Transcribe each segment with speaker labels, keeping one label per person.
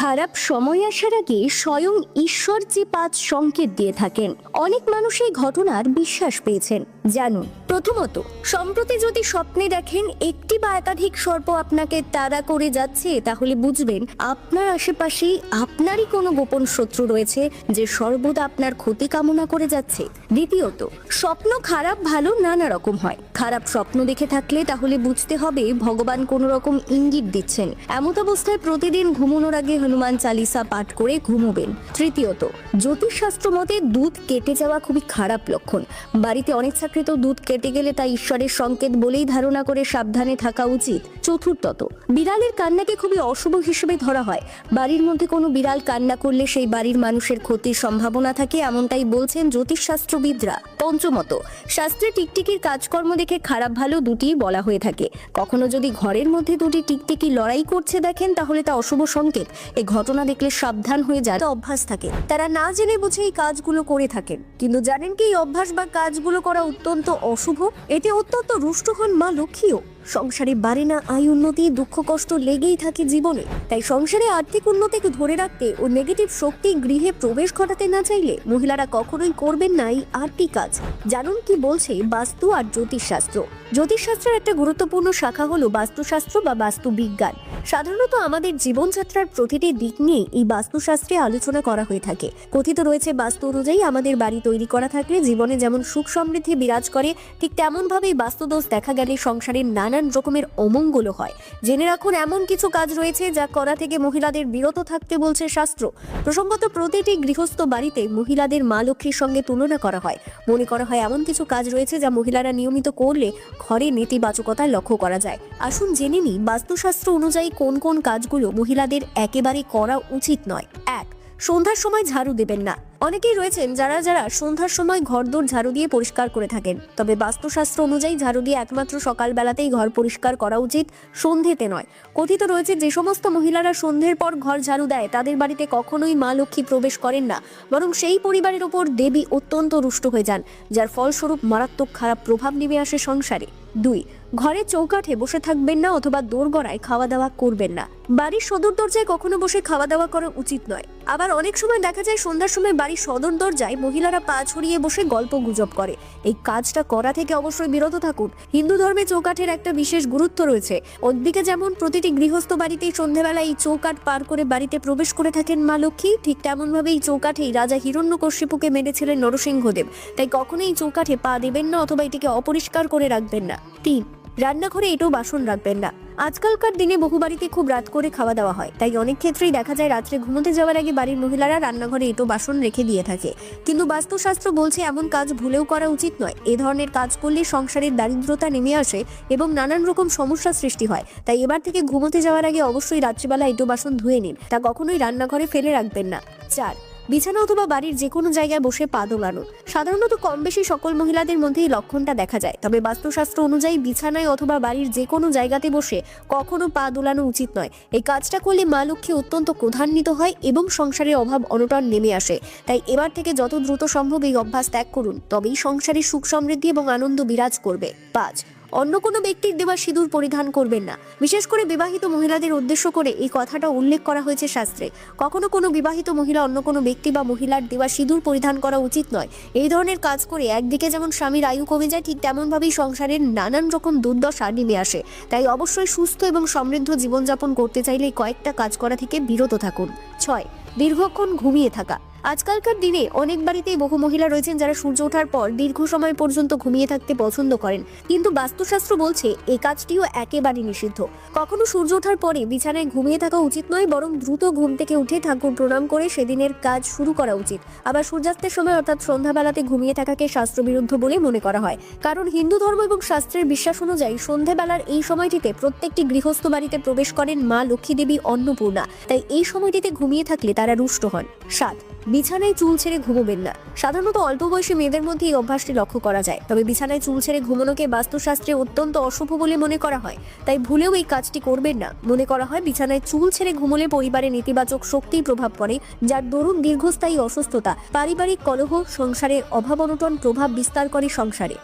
Speaker 1: খারাপ সময় আসার আগে স্বয়ং ঈশ্বর যে 5 সংকেত দিয়ে থাকেন। অনেক মানুষ এই ঘটনার বিশ্বাস পেয়েছেন। জানুন, প্রথমত, সম্প্রতি যদি স্বপ্নে দেখেন একটি বা একাধিক সর্প আপনাকে তাড়া করে যাচ্ছে, তাহলে বুঝবেন আপনার আশেপাশেই আপনারই কোনো গোপন শত্রু রয়েছে যে সর্বদা আপনার ক্ষতি কামনা করে যাচ্ছে। দ্বিতীয়ত, স্বপ্ন খারাপ ভালো নানা রকম হয়। খারাপ স্বপ্ন দেখে থাকলে তাহলে বুঝতে হবে ভগবান কোনো রকম ইঙ্গিত দিচ্ছেন। এমত অবস্থায় প্রতিদিন ঘুমানোর আগে হনুমান চালিসা পাঠ করে ঘুমোবেন। তৃতীয়ত, জ্যোতিষশাস্ত্র মতে দুধ কেটে যাওয়া খুবই খারাপ লক্ষণ। বাড়িতে অনিচ্ছাকৃত দুধ কেটে গেলে তা ঈশ্বরের সংকেত বলেই ধারণা করে সাবধানে থাকা উচিত। চতুর্থত, বিড়ালের কান্নাকে খুবই অশুভ হিসেবে ধরা হয়। বাড়ির মধ্যে কোনো বিড়াল কান্না করলে সেই বাড়ির মানুষের ক্ষতির সম্ভাবনা থাকে, এমনটাই বলছেন জ্যোতিষশাস্ত্রবিদরা। পঞ্চমত, শাস্ত্রে টিকটিকির কাজকর্ম দেখে খারাপ ভালো দুটিই বলা হয়ে থাকে। কখনো যদি ঘরের মধ্যে দুটি টিকটিকি লড়াই করছে দেখেন, তাহলে তা অশুভ সংকেত। এই ঘটনা দেখলে সাবধান হয়ে যায়। অভ্যাস থাকে, তারা না জেনে বুঝে এই কাজগুলো করে থাকেন। কিন্তু জানেন কি, এই অভ্যাস বা কাজগুলো করা অত্যন্ত অশুভ। এতে অত্যন্ত রুষ্ট হন মা লক্ষ্মীও। সংসারে বাড়ে না আয় উন্নতি, দুঃখ কষ্ট লেগেই থাকে জীবনে। তাই সংসারে আর্থিক উন্নতিকে ধরে রাখতে ও নেগেটিভ শক্তি গৃহে প্রবেশ ঘটাতে না চাইলে মহিলারা কখনোই করবেন না এই 8টি কাজ। জানুন কি বলছে বাস্তু আর জ্যোতিষশাস্ত্র। জ্যোতিষশাস্ত্রের একটা গুরুত্বপূর্ণ শাখা হলো বাস্তুশাস্ত্র বা বাস্তু বিজ্ঞান। সাধারণত আমাদের জীবনযাত্রার প্রতিটি দিক নিয়ে এই বাস্তুশাস্ত্রে আলোচনা করা হয়ে থাকে। কথিত রয়েছে, বাস্তু অনুযায়ী আমাদের বাড়ি তৈরি করা থাকলে জীবনে যেমন সুখ সমৃদ্ধি বিরাজ করে, ঠিক তেমন ভাবেই বাস্তুদোষ দেখা গেলে সংসারের নানান রকমের অমঙ্গল হয়। জেনে রাখুন, এমন কিছু কাজ রয়েছে যা করা থেকে মহিলাদের বিরত থাকতে বলছে শাস্ত্র। প্রসঙ্গত, প্রতিটি গৃহস্থ বাড়িতে মহিলাদের মা লক্ষ্মীর সঙ্গে তুলনা করা হয়। মনে করা হয় এমন কিছু কাজ রয়েছে যা মহিলারা নিয়মিত করলে ঘরে নেতিবাচকতা লক্ষ্য করা যায়। আসুন জেনে নিই বাস্তুশাস্ত্র অনুযায়ী কোন কোন কাজগুলো মহিলাদের একেবারে করা উচিত নয়। 1. সন্ধ্যার সময় ঝাড়ু দেবেন না। অনেকেই রয়েছেন যারা সন্ধ্যার সময় ঘরদোর ঝাড়ু দিয়ে পরিষ্কার করে থাকেন। তবে বাস্তুশাস্ত্র অনুযায়ী ঝাড়ু দিয়ে একমাত্র সকালবেলাতেই ঘর পরিষ্কার করা উচিত, সন্ধ্যেতে নয়। কথিত রয়েছে, যে সমস্ত মহিলারা সন্ধ্যের পর ঘর ঝাড়ু দেয় তাদের বাড়িতে কখনোই মা লক্ষ্মী প্রবেশ করেন না, বরং সেই পরিবারের ওপর দেবী অত্যন্ত রুষ্ট হয়ে যান, যার ফলস্বরূপ মারাত্মক খারাপ প্রভাব নেমে আসে সংসারে। 2. ঘরে চৌকাঠে বসে থাকবেন না অথবা দোরগড়ায় খাওয়া দাওয়া করবেন না। বাড়ির সদর দরজায় কখনো বসে খাওয়া দাওয়া করা উচিত নয়। আবার অনেক সময় দেখা যায় সন্ধ্যার সময় বাড়ির সদর দরজায় মহিলারা পা ছড়িয়ে বসে গল্প গুজব করে। এই কাজটা করা থেকে অবশ্যই বিরত থাকুন। হিন্দু ধর্মে চৌকাঠের একটা বিশেষ গুরুত্ব রয়েছে। অন্যদিকে যেমন প্রতিটি গৃহস্থ বাড়িতেই সন্ধ্যাবেলা এই চৌকাঠ পার করে বাড়িতে প্রবেশ করে থাকেন মা লক্ষ্মী, ঠিক তেমন ভাবে এই চৌকাঠেই রাজা হিরণ্যকশিপুকে মেরেছিলেন নরসিংহদেব। তাই কখনোই এই চৌকাঠে পা দেবেন না অথবা এটিকে অপরিষ্কার করে রাখবেন না। 3. রান্নাঘরে এঁটো বাসন রাখবেন না। আজকালকার দিনে বহু বাড়িতে খুব রাত করে খাওয়া দাওয়া হয়, তাই অনেক ক্ষেত্রেই দেখা যায় রাত্রে ঘুমোতে যাওয়ার আগে বাড়ির মহিলারা রান্নাঘরে এঁটো বাসন রেখে দিয়ে থাকে। কিন্তু বাস্তুশাস্ত্র বলছে এমন কাজ ভুলেও করা উচিত নয়। এ ধরনের কাজ করলে সংসারের দারিদ্রতা নেমে আসে এবং নানান রকম সমস্যার সৃষ্টি হয়। তাই এবার থেকে ঘুমোতে যাওয়ার আগে অবশ্যই রাত্রিবেলা এঁটো বাসন ধুয়ে নিন, তা কখনোই রান্নাঘরে ফেলে রাখবেন না। 4. বিছানা অথবা বাড়ির যে কোনো জায়গায় বসে পা দোলানো। সাধারণত কম বেশি সকল মহিলাদের মধ্যে এই লক্ষণটা দেখা যায়। তবে বাস্তুশাস্ত্র অনুযায়ী বিছানায় অথবা বাড়ির যে কোনো জায়গাতে বসে কখনো পা দোলানো উচিত নয়। এই কাজটা করলে মা লক্ষ্মী অত্যন্ত ক্রোধান্বিত হয় এবং সংসারের অভাব অনটন নেমে আসে। তাই এবার থেকে যত দ্রুত সম্ভব এই অভ্যাস ত্যাগ করুন, তবেই সংসারে সুখ সমৃদ্ধি এবং আনন্দ বিরাজ করবে। 5. অন্য কোনো ব্যক্তির দেওয়া সিঁদুর পরিধান করবেন না। বিশেষ করে বিবাহিত মহিলাদের উদ্দেশ্য করে এই কথাটা উল্লেখ করা হয়েছে শাস্ত্রে। কখনো কোনো বিবাহিত মহিলা অন্য কোনো ব্যক্তি বা মহিলার দেওয়া সিঁদুর পরিধান করা উচিত নয়। এই ধরনের কাজ করে একদিকে যেমন স্বামীর আয়ু কমে যায়, ঠিক তেমনভাবেই সংসারের নানান রকম দুর্দশা নেমে আসে। তাই অবশ্যই সুস্থ এবং সমৃদ্ধ জীবনযাপন করতে চাইলে কয়েকটা কাজ করা থেকে বিরত থাকুন। 6. দীর্ঘক্ষণ ঘুমিয়ে থাকা। আজকালকার দিনে অনেক বাড়িতেই বহু মহিলা রয়েছেন যারা সূর্য ওঠার পর দীর্ঘ সময় পর্যন্ত ঘুমিয়ে থাকতে পছন্দ করেন। কিন্তু বাস্তুশাস্ত্র বলছে এই কাজটিও একেবারে নিষিদ্ধ। কখনো সূর্য ওঠার পরে বিছানায় ঘুমিয়ে থাকা উচিত নয়, বরং দ্রুত ঘুম থেকে উঠে ঠাকুর প্রণাম করে সেদিনের কাজ শুরু করা উচিত। আবার সূর্যাস্তের সময় অর্থাৎ সন্ধ্যাবেলাতে ঘুমিয়ে থাকাকে শাস্ত্রবিরুদ্ধ বলে মনে করা হয়, কারণ হিন্দু ধর্ম এবং শাস্ত্রের বিশ্বাস অনুযায়ী সন্ধ্যাবেলার এই সময়টিতে প্রত্যেকটি গৃহস্থ বাড়িতে প্রবেশ করেন মা লক্ষ্মী দেবী অন্নপূর্ণা। তাই এই সময়টিতে ঘুমিয়ে থাকলে তারা রুষ্ট হন। 7. বিছানায় চুল ছেড়ে ঘুমোবেন না। সাধারণত অল্প বয়সী মেয়েদের মধ্যে এই অভ্যাসটি লক্ষ্য করা যায়। তবে বিছানায় চুল ছেড়ে ঘুমানোকে বাস্তুশাস্ত্রে অত্যন্ত অশুভ বলে মনে করা হয়। তাই ভুলেও এই কাজটি করবেন না। মনে করা হয় বিছানায় চুল ছেড়ে ঘুমোলে পরিবারে নেতিবাচক শক্তির প্রভাব পড়ে, যার দরুন দীর্ঘস্থায়ী অসুস্থতা, পারিবারিক কলহ, সংসারের অভাব অনটন প্রভাব বিস্তার করে সংসারে।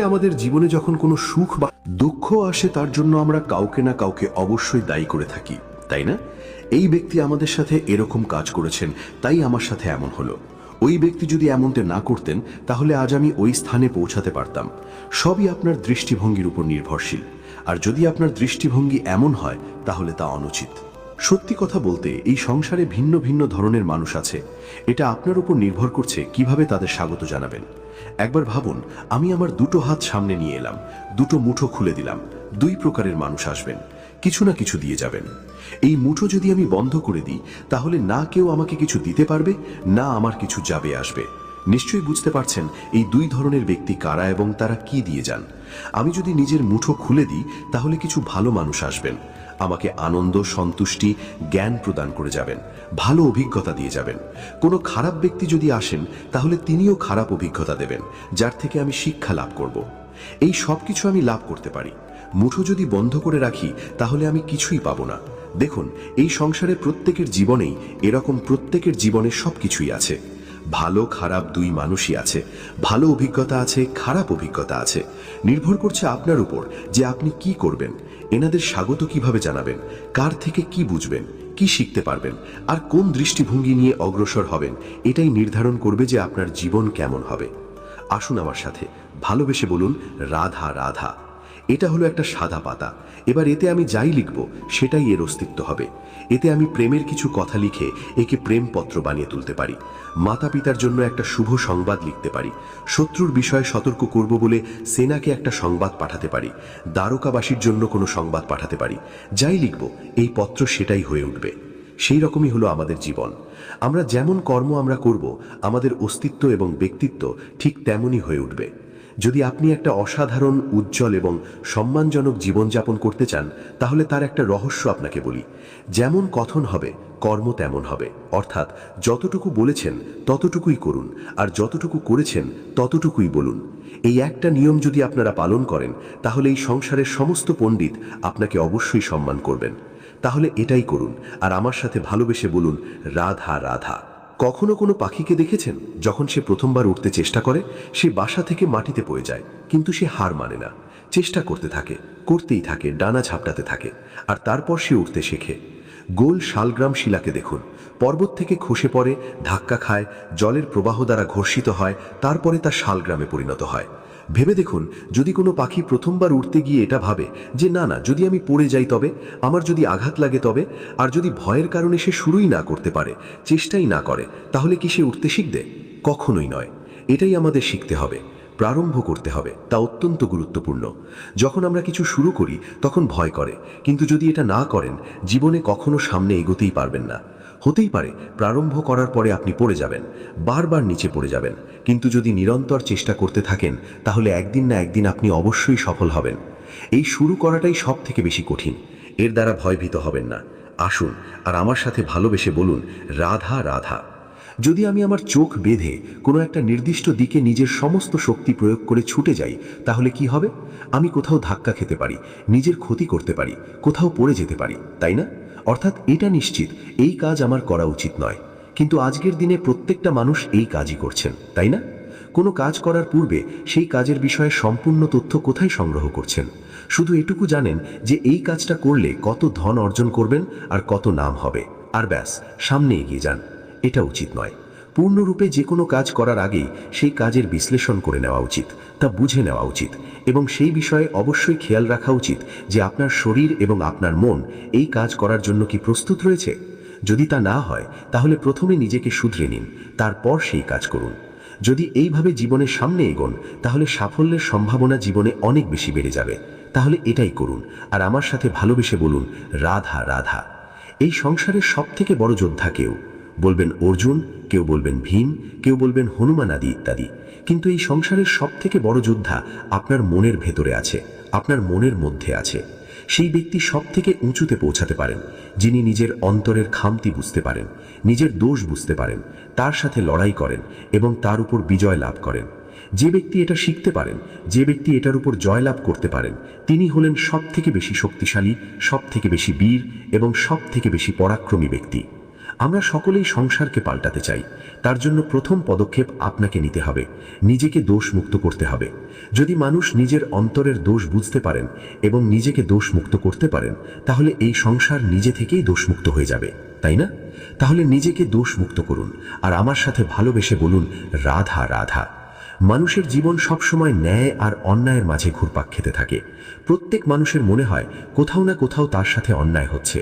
Speaker 2: আমাদের জীবনে যখন কোনো সুখ বা দুঃখ আসে, তার জন্য আমরা কাউকে না কাউকে অবশ্যই দায়ী করে থাকি, তাই না? এই ব্যক্তি আমাদের সাথে এরকম কাজ করেছেন, তাই আমার সাথে এমন হলো। ওই ব্যক্তি যদি এমনটা না করতেন তাহলে আজ আমি ওই স্থানে পৌঁছাতে পারতাম। সবই আপনার দৃষ্টিভঙ্গির উপর নির্ভরশীল। আর যদি আপনার দৃষ্টিভঙ্গি এমন হয় তাহলে তা অনুচিত। সত্যি কথা বলতে এই সংসারে ভিন্ন ভিন্ন ধরনের মানুষ আছে। এটা আপনার উপর নির্ভর করছে কিভাবে তাদের স্বাগত জানাবেন। একবার ভাবুন, আমি আমার দুটো হাত সামনে নিয়ে এলাম, দুটো মুঠো খুলে দিলাম। দুই প্রকারের মানুষ আসবেন, কিছু না কিছু দিয়ে যাবেন। এই মুঠো যদি আমি বন্ধ করে দিই তাহলে না কেউ আমাকে কিছু দিতে পারবে, না আমার কিছু যাবে আসবে। নিশ্চয়ই বুঝতে পারছেন এই দুই ধরনের ব্যক্তি কারা এবং তারা কি দিয়ে যান। আমি যদি নিজের মুঠো খুলে দিই তাহলে কিছু ভালো মানুষ আসবেন, আমাকে আনন্দ, সন্তুষ্টি, জ্ঞান প্রদান করে যাবেন, ভালো অভিজ্ঞতা দিয়ে যাবেন। কোনো খারাপ ব্যক্তি যদি আসেন তাহলে তিনিও খারাপ অভিজ্ঞতা দেবেন, যার থেকে আমি শিক্ষা লাভ করব। এই সব কিছু আমি লাভ করতে পারি। মুঠো যদি বন্ধ করে রাখি তাহলে আমি কিছুই পাবো না। দেখুন, এই সংসারে প্রত্যেকের জীবনেই এরকম প্রত্যেকের জীবনে সবকিছুই আছে। ভালো খারাপ দুই মানুষই আছে, ভালো অভিজ্ঞতা আছে, খারাপ অভিজ্ঞতা আছে। নির্ভর করছে আপনার উপর যে আপনি কি করবেন, এনাদের স্বাগত কিভাবে জানাবেন, কার থেকে কি বুঝবেন, কি শিখতে পারবেন, আর কোন দৃষ্টিভঙ্গি নিয়ে অগ্রসর হবেন। এটাই নির্ধারণ করবে যে আপনার জীবন কেমন হবে। আসুন আমার সাথে ভালোবেসে বলুন, রাধা রাধা। এটা হলো একটা সাদা পাতা। এবার এতে আমি যাই লিখব সেটাই এর অস্তিত্ব হবে। এতে আমি প্রেমের কিছু কথা লিখে একে প্রেমপত্র বানিয়ে তুলতে পারি। মাতা পিতার জন্য একটা শুভ সংবাদ লিখতে পারি। শত্রুর বিষয়ে সতর্ক করব বলে সেনাকে একটা সংবাদ পাঠাতে পারি। দ্বারকাবাসীর জন্য কোনো সংবাদ পাঠাতে পারি। যাই লিখব এই পত্র সেটাই হয়ে উঠবে। সেই রকমই হলো আমাদের জীবন। আমরা যেমন কর্ম আমরা করব, আমাদের অস্তিত্ব এবং ব্যক্তিত্ব ঠিক তেমনই হয়ে উঠবে। যদি আপনি একটা অসাধারণ, উজ্জ্বল এবং সম্মানজনক জীবনযাপন করতে চান তাহলে তার একটা রহস্য আপনাকে বলি। যেমন কথন হবে কর্ম তেমন হবে। অর্থাৎ যতটুকু বলেছেন ততটুকুই করুন, আর যতটুকু করেছেন ততটুকুই বলুন। এই একটা নিয়ম যদি আপনারা পালন করেন তাহলে এই সংসারের সমস্ত পণ্ডিত আপনাকে অবশ্যই সম্মান করবেন। তাহলে এটাই করুন, আর আমার সাথে ভালোবেসে বলুন, রাধা রাধা। কখনো কোনো পাখিকে দেখেছেন যখন সে প্রথমবার উঠতে চেষ্টা করে সে বাসা থেকে মাটিতে পড়ে যায়, কিন্তু সে হার মানে না, চেষ্টা করতে থাকে, করতেই থাকে, ডানা ঝাপটাতে থাকে, আর তারপর সে উঠতে শেখে। গোল শালগ্রাম শিলাকে দেখুন, পর্বত থেকে খসে পড়ে, ধাক্কা খায়, জলের প্রবাহ দ্বারা ঘর্ষিত হয়, তারপরে তা শালগ্রামে পরিণত হয়। ভেবে দেখুন, যদি কোনো পাখি প্রথমবার উঠতে গিয়ে এটা ভাবে যে না না, যদি আমি পড়ে যাই তবে, আমার যদি আঘাত লাগে তবে, আর যদি ভয়ের কারণে সে শুরুই না করতে পারে, চেষ্টাই না করে, তাহলে কি সে উঠতে শিখবে? কখনোই নয়। এটাই আমাদের শিখতে হবে, প্রারম্ভ করতে হবে। তা অত্যন্ত গুরুত্বপূর্ণ। যখন আমরা কিছু শুরু করি তখন ভয় করে, কিন্তু যদি এটা না করেন জীবনে কখনো সামনে এগোতেই পারবেন না। হতেই পারে প্রারম্ভ করার পরে আপনি পড়ে যাবেন, বারবার নিচে পড়ে যাবেন, কিন্তু যদি নিরন্তর চেষ্টা করতে থাকেন তাহলে একদিন না একদিন আপনি অবশ্যই সফল হবেন। এই শুরু করাটাই সব থেকে বেশি কঠিন। এর দ্বারা ভয়ভীত হবেন না। আসুন আর আমার সাথে ভালোবেসে বলুন, রাধা রাধা। যদি আমি আমার চোখ বেঁধে কোনো একটা নির্দিষ্ট দিকে নিজের সমস্ত শক্তি প্রয়োগ করে ছুটে যাই তাহলে কি হবে? আমি কোথাও ধাক্কা খেতে পারি, নিজের ক্ষতি করতে পারি, কোথাও পড়ে যেতে পারি, তাই না? অর্থাৎ এটা নিশ্চিত এই কাজ আমার করা উচিত নয়। কিন্তু আজকের দিনে প্রত্যেকটা মানুষ এই কাজই করছেন, তাই না? কোনো কাজ করার পূর্বে সেই কাজের বিষয়ে সম্পূর্ণ তথ্য কোথায় সংগ্রহ করছেন? শুধু এটুকু জানেন যে এই কাজটা করলে কত ধন অর্জন করবেন আর কত নাম হবে, আর ব্যাস সামনে এগিয়ে যান। এটা উচিত নয়। পূর্ণরূপে যে কোনো কাজ করার আগেই সেই কাজের বিশ্লেষণ করে নেওয়া উচিত, তা বুঝে নেওয়া উচিত, এবং সেই বিষয়ে অবশ্যই খেয়াল রাখা উচিত যে আপনার শরীর এবং আপনার মন এই কাজ করার জন্য কি প্রস্তুত রয়েছে। যদি তা না হয় তাহলে প্রথমে নিজেকে শুধরে নিন, তারপর সেই কাজ করুন। যদি এইভাবে জীবনের সামনে এগোন তাহলে সাফল্যের সম্ভাবনা জীবনে অনেক বেশি বেড়ে যাবে। তাহলে এটাই করুন, আর আমার সাথে ভালোবেসে বলুন, রাধা রাধা। এই সংসারের সব থেকে বড় যোদ্ধা কেউ বলবেন অর্জুন, কেউ বলবেন ভীম, কেউ বলবেন হনুমান আদি ইত্যাদি। কিন্তু এই সংসারের সব থেকে বড় যোদ্ধা আপনার মনের ভেতরে আছে, আপনার মনের মধ্যে আছে। সেই ব্যক্তি সব থেকে উঁচুতে পৌঁছাতে পারেন যিনি নিজের অন্তরের খামতি বুঝতে পারেন, নিজের দোষ বুঝতে পারেন, তার সাথে লড়াই করেন এবং তার উপর বিজয় লাভ করেন। যে ব্যক্তি এটা শিখতে পারেন, যে ব্যক্তি এটার উপর জয়লাভ করতে পারেন, তিনি হলেন সব থেকে বেশি শক্তিশালী, সব থেকে বেশি বীর এবং সব থেকে বেশি পরাক্রমী ব্যক্তি। আমরা সকলেই সংসারকে পাল্টাতে চাই। তার জন্য প্রথম পদক্ষেপ আপনাকে নিতে হবে, নিজেকে দোষমুক্ত করতে হবে। যদি মানুষ নিজের অন্তরের দোষ বুঝতে পারেন এবং নিজেকে দোষমুক্ত করতে পারেন, তাহলে এই সংসার নিজে থেকেই দোষমুক্ত হয়ে যাবে, তাই না? তাহলে নিজেকে দোষমুক্ত করুন আর আমার সাথে ভালোবেসে বলুন, রাধা রাধা। মানুষের জীবন সবসময় ন্যায় আর অন্যায়ের মাঝে ঘুরপাক খেতে থাকে। প্রত্যেক মানুষের মনে হয় কোথাও না কোথাও তার সাথে অন্যায় হচ্ছে।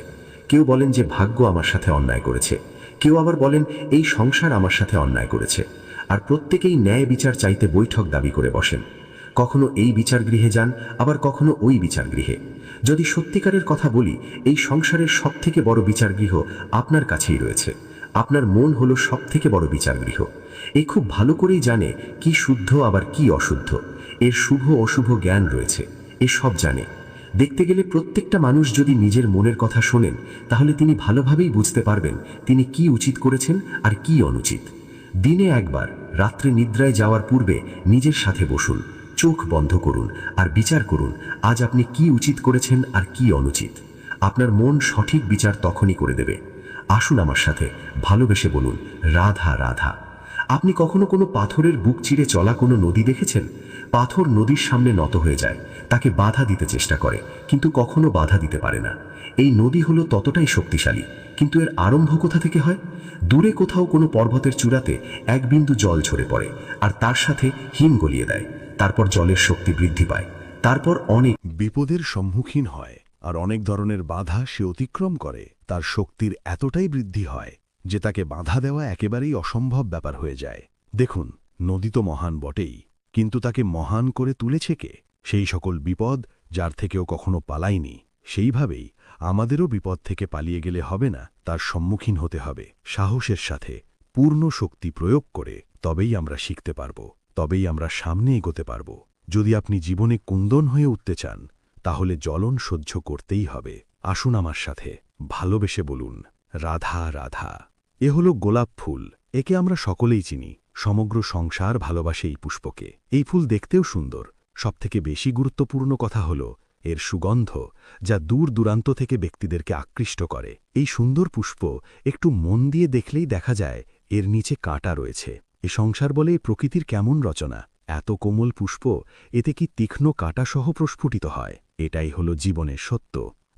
Speaker 2: কেউ বলেন যে ভাগ্য আমার সাথে অন্যায় করেছে, কেউ আবার বলেন এই সংসার আমার সাথে অন্যায় করেছে। আর প্রত্যেকেই ন্যায় বিচার চাইতে বৈঠক দাবি করে বসেন। কখনো এই বিচার গৃহে যান, আবার কখনো ওই বিচার গৃহে। যদি সত্যিকারের কথা বলি, এই সংসারের সবথেকে বড় বিচার গৃহ আপনার কাছেই রয়েছে। আপনার মন হলো সবথেকে বড় বিচার গৃহ। এই খুব ভালো করেই জানে কি শুদ্ধ আবার কি অশুদ্ধ, এর শুভ অশুভ জ্ঞান রয়েছে, এ সব জানে। দেখতে গেলে প্রত্যেকটা মানুষ যদি নিজের মনের কথা শোনেন, তাহলে তিনি ভালোভাবেই বুঝতে পারবেন তিনি কি উচিত করেছেন আর কি অনুচিত। দিনে একবার রাত্রে নিদ্রায় যাওয়ার পূর্বে নিজের সাথে বসুন, চোখ বন্ধ করুন আর বিচার করুন আজ আপনি কি উচিত করেছেন আর কি অনুচিত। আপনার মন সঠিক বিচার তখনই করে দেবে। আসুন আমার সাথে ভালোবেসে বলুন, রাধা রাধা। আপনি কখনো কোনো পাথরের বুক চিরে চলা কোনো নদী দেখেছেন? পাথর নদীর সামনে নত হয়ে যায়, তাকে বাধা দিতে চেষ্টা করে, কিন্তু কখনো বাধা দিতে পারে না। এই নদী হলো ততটাই শক্তিশালী, কিন্তু এর আরম্ভ কোথা থেকে হয়? দূরে কোথাও কোনো পর্বতের চূড়াতে এক বিন্দু জল ঝরে পড়ে আর তার সাথে হিম গলিয়ে দেয়। তারপর জলের শক্তি বৃদ্ধি পায়, তারপর অনেক
Speaker 3: বিপদের সম্মুখীন হয় আর অনেক ধরনের বাধা সে অতিক্রম করে। তার শক্তির এতটাই বৃদ্ধি হয় যে তাকে বাধা দেওয়া একেবারেই অসম্ভব ব্যাপার হয়ে যায়। দেখুন, নদী তো মহান বটেই, কিন্তু তাকে মহান করে তুলেছে কে? সেই সকল বিপদ যার থেকেও কখনো পালায়নি। সেইভাবেই আমাদেরও বিপদ থেকে পালিয়ে গেলে হবে না, তার সম্মুখীন হতে হবে সাহসের সাথে, পূর্ণ শক্তি প্রয়োগ করে। তবেই আমরা শিখতে পারব, তবেই আমরা সামনে এগোতে পারব। যদি আপনি জীবনে কুন্দন হয়ে উঠতে চান, তাহলে জ্বলন সহ্য করতেই হবে। আসুন আমার সাথে ভালোবেসে বলুন, রাধা রাধা। এ হলো গোলাপ ফুল, একে আমরা সকলেই চিনি। সমগ্র সংসার ভালোবাসে এই পুষ্পকে। এই ফুল দেখতেও সুন্দর, সবথেকে বেশি গুরুত্বপূর্ণ কথা হল এর সুগন্ধ, যা দূর দূরান্ত থেকে ব্যক্তিদেরকে আকৃষ্ট করে। এই সুন্দর পুষ্প একটু মন দিয়ে দেখলেই দেখা যায় এর নিচে কাঁটা রয়েছে। এ সংসার বলে এই প্রকৃতির কেমন রচনা! এত কোমল পুষ্প, এতে কি তীক্ষ্ণ কাঁটাসহ প্রস্ফুটিত হয়। এটাই হলো জীবনের সত্য।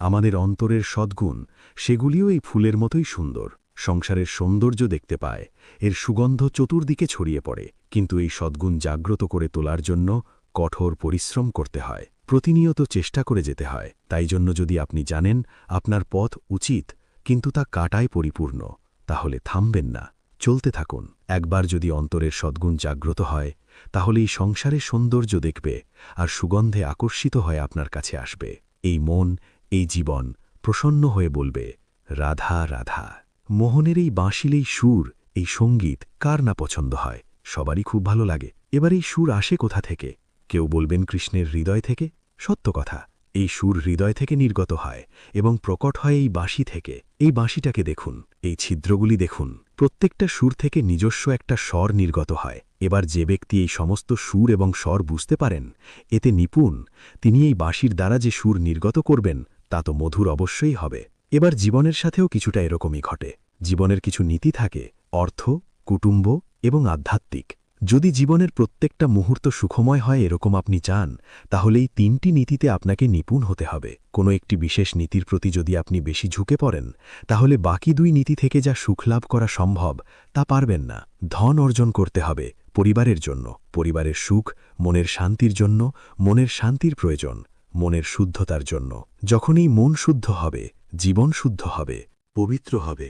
Speaker 3: আমাদের অন্তরের সদ্গুণ, সেগুলিও এই ফুলের মতোই সুন্দর। সংসারের সৌন্দর্য দেখতে পায়, এর সুগন্ধ চতুর্দিকে ছড়িয়ে পড়ে। কিন্তু এই সদ্গুণ জাগ্রত করে তোলার জন্য কঠোর পরিশ্রম করতে হয়, প্রতিনিয়ত চেষ্টা করে যেতে হয়। তাই জন্য যদি আপনি জানেন আপনার পথ উচিত, কিন্তু তা কাঁটায় পরিপূর্ণ, তাহলে থামবেন না, চলতে থাকুন। একবার যদি অন্তরের সদ্গুণ জাগ্রত হয়, তাহলে এই সংসারের সৌন্দর্য দেখবে আর সুগন্ধে আকর্ষিত হয়ে আপনার কাছে আসবে। এই মন, এই জীবন প্রসন্ন হয়ে বলবে, রাধা রাধা। মোহনের এই বাঁশিলেই সুর, এই সঙ্গীত কার না পছন্দ হয়? সবারই খুব ভালো লাগে। এবার এই সুর আসে কোথা থেকে? কেউ বলবেন কৃষ্ণের হৃদয় থেকে। সত্য কথা, এই সুর হৃদয় থেকে নির্গত হয় এবং প্রকট হয় এই বাঁশি থেকে। এই বাঁশিটাকে দেখুন, এই ছিদ্রগুলি দেখুন, প্রত্যেকটা সুর থেকে নিজস্ব একটা স্বর নির্গত হয়। এবার যে ব্যক্তি এই সমস্ত সুর এবং স্বর বুঝতে পারেন, এতে নিপুণ, তিনি এই বাঁশির দ্বারা যে সুর নির্গত করবেন তা তো মধুর অবশ্যই হবে। এবার জীবনের সাথেও কিছুটা এরকমই ঘটে। জীবনের কিছু নীতি থাকে, অর্থ, কুটুম্ব এবং আধ্যাত্মিক। যদি জীবনের প্রত্যেকটা মুহূর্ত সুখময় হয় এরকম আপনি চান, তাহলে এই তিনটি নীতিতে আপনাকে নিপুণ হতে হবে। কোনো একটি বিশেষ নীতির প্রতি যদি আপনি বেশি ঝুঁকে পড়েন, তাহলে বাকি দুই নীতি থেকে যা সুখ লাভ করা সম্ভব তা পারবেন না। ধন অর্জন করতে হবে পরিবারের জন্য, পরিবারের সুখ, মনের শান্তির জন্য, মনের শান্তির প্রয়োজন, মনের শুদ্ধতার জন্য। যখন এই মন শুদ্ধ হবে, জীবন শুদ্ধ হবে, পবিত্র হবে,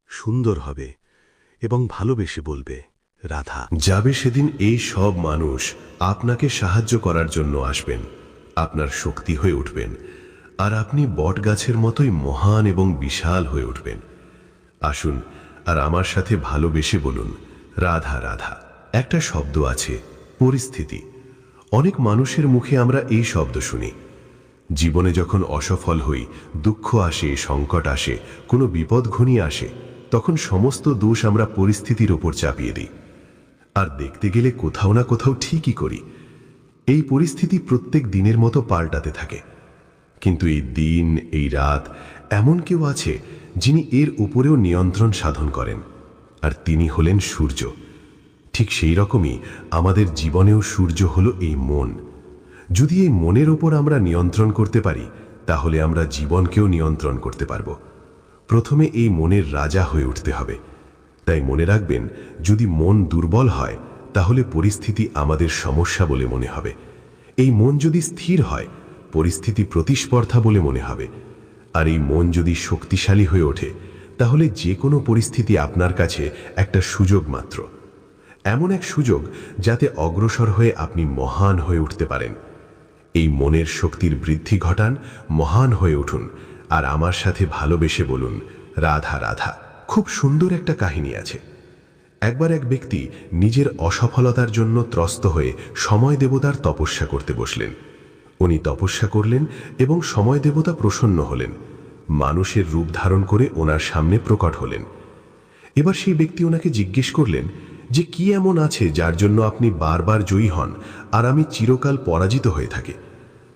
Speaker 3: সুন্দর হবে এবং ভালোবেসে বলবে, রাধা।
Speaker 2: যাবে সেদিন এই সব মানুষ আপনাকে সাহায্য করার জন্য আসবেন, আপনার শক্তি হয়ে উঠবেন, আর আপনি বটগাছের মতোই মহান এবং বিশাল হয়ে উঠবেন। আসুন আর আমার সাথে ভালোবেসে বলুন, রাধা রাধা। একটা শব্দ আছে, পরিস্থিতি। অনেক মানুষের মুখে আমরা এই শব্দ শুনি। জীবনে যখন অসফল হই, দুঃখ আসে, সংকট আসে, কোনো বিপদ ঘনিয়ে আসে, তখন সমস্ত দোষ আমরা পরিস্থিতির ওপর চাপিয়ে দিই। আর দেখতে গেলে কোথাও না কোথাও ঠিকই করি। এই পরিস্থিতি প্রত্যেক দিনের মতো পাল্টাতে থাকে, কিন্তু এই দিন, এই রাত, এমন কেউ আছে
Speaker 4: যিনি এর উপরেও নিয়ন্ত্রণ সাধন করেন, আর তিনি হলেন সূর্য। ঠিক সেই রকমই আমাদের জীবনেও সূর্য হলো এই মন। যদি এই মনের ওপর আমরা নিয়ন্ত্রণ করতে পারি, তাহলে আমরা জীবনকেও নিয়ন্ত্রণ করতে পারব। প্রথমে এই মনের রাজা হয়ে উঠতে হবে। তাই মনে রাখবেন, যদি মন দুর্বল হয় তাহলে পরিস্থিতি আমাদের সমস্যা বলে মনে হবে। এই মন যদি স্থির হয়, পরিস্থিতি প্রতিস্পর্ধা বলে মনে হবে। আর এই মন যদি শক্তিশালী হয়ে ওঠে, তাহলে যে কোনো পরিস্থিতি আপনার কাছে একটা সুযোগ মাত্র। এমন এক সুযোগ যাতে অগ্রসর হয়ে আপনি মহান হয়ে উঠতে পারেন। এই মনের শক্তির বৃদ্ধি ঘটান, মহান হয়ে উঠুন, আর আমার সাথে ভালোবেসে বলুন, রাধা রাধা। খুব সুন্দর একটা কাহিনী আছে। একবার এক ব্যক্তি নিজের অসফলতার জন্য ত্রস্ত হয়ে সময় দেবতার তপস্যা করতে বসলেন। উনি তপস্যা করলেন এবং সময় দেবতা প্রসন্ন হলেন। মানুষের রূপ ধারণ করে ওনার সামনে প্রকট হলেন। এবার সেই ব্যক্তি ওনাকে জিজ্ঞেস করলেন যে কি এমন আছে যার জন্য আপনি বারবার জয়ী হন আর আমি চিরকাল পরাজিত হয়ে থাকি?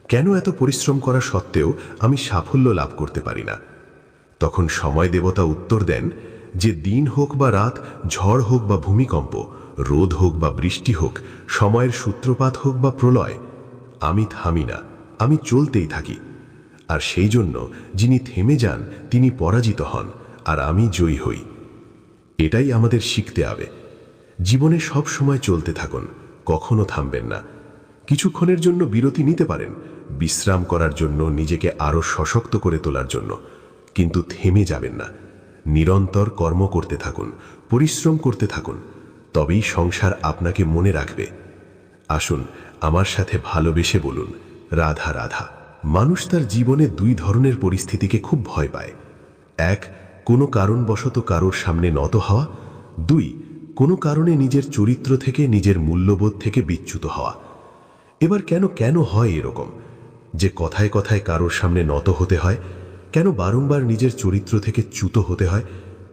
Speaker 4: কেন এত পরিশ্রম করা সত্ত্বেও আমি সাফল্য লাভ করতে পারি না? তখন সময় দেবতা উত্তর দেন যে দিন হোক বা রাত, ঝড় হোক বা ভূমিকম্প, রোদ হোক বা বৃষ্টি হোক, সময়ের সূত্রপাত হোক বা প্রলয়, আমি থামি না, আমি চলতেই থাকি। আর সেই জন্য যিনি থেমে যান তিনি পরাজিত হন, আর আমি জয়ী হই। এটাই আমাদের শিখতে হবে। জীবনে সব সময় চলতে থাকুন, কখনো থামবেন না। কিছুক্ষণের জন্য বিরতি নিতে পারেন, বিশ্রাম করার জন্য, নিজেকে আরো সশক্ত করে তোলার জন্য, কিন্তু থেমে যাবেন না। নিরন্তর কর্ম করতে থাকুন, পরিশ্রম করতে থাকুন, তবেই সংসার আপনাকে মনে রাখবে। আসুন আমার সাথে ভালোবেসে বলুন, রাধা রাধা। মানুষ তার জীবনে দুই ধরনের পরিস্থিতিকে খুব ভয় পায়। এক, কোনো কারণবশত কারোর সামনে নত হওয়া। দুই, কোনো কারণে নিজের চরিত্র থেকে, নিজের মূল্যবোধ থেকে বিচ্যুত হওয়া। এবার কেন কেন হয় এরকম যে কথায় কথায় কারোর সামনে নত হতে হয়? কেন বারংবার নিজের চরিত্র থেকে চ্যুত হতে হয়?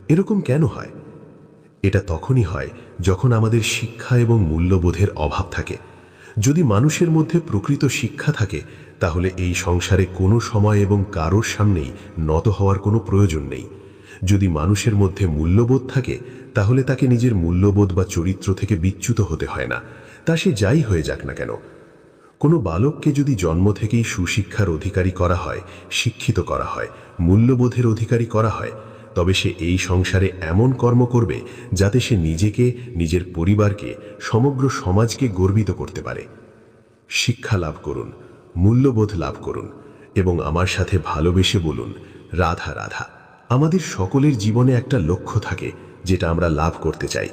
Speaker 4: এরকম কেন হয়? এটা তখনই হয় যখন আমাদের শিক্ষা এবং মূল্যবোধের অভাব থাকে। যদি মানুষের মধ্যে প্রকৃত শিক্ষা থাকে, তাহলে এই সংসারে কোনো সময় এবং কারোর সামনেই নত হওয়ার কোনো প্রয়োজন নেই। যদি মানুষের মধ্যে মূল্যবোধ থাকে, তাহলে তাকে নিজের মূল্যবোধ বা চরিত্র থেকে বিচ্যুত হতে হয় না, তা সে যাই হয়ে যাক না কেন। কোনো বালককে যদি জন্ম থেকেই সুশিক্ষার অধিকারী করা হয়, শিক্ষিত করা হয়, মূল্যবোধের অধিকারী করা হয়, তবে সে এই সংসারে এমন কর্ম করবে যাতে সে নিজেকে, নিজের পরিবারকে, সমগ্র সমাজকে গর্বিত করতে পারে। শিক্ষা লাভ করুন, মূল্যবোধ লাভ করুন এবং আমার সাথে ভালোবেসে বলুন, রাধা রাধা। আমাদের সকলের জীবনে একটা লক্ষ্য থাকে যেটা আমরা লাভ করতে চাই।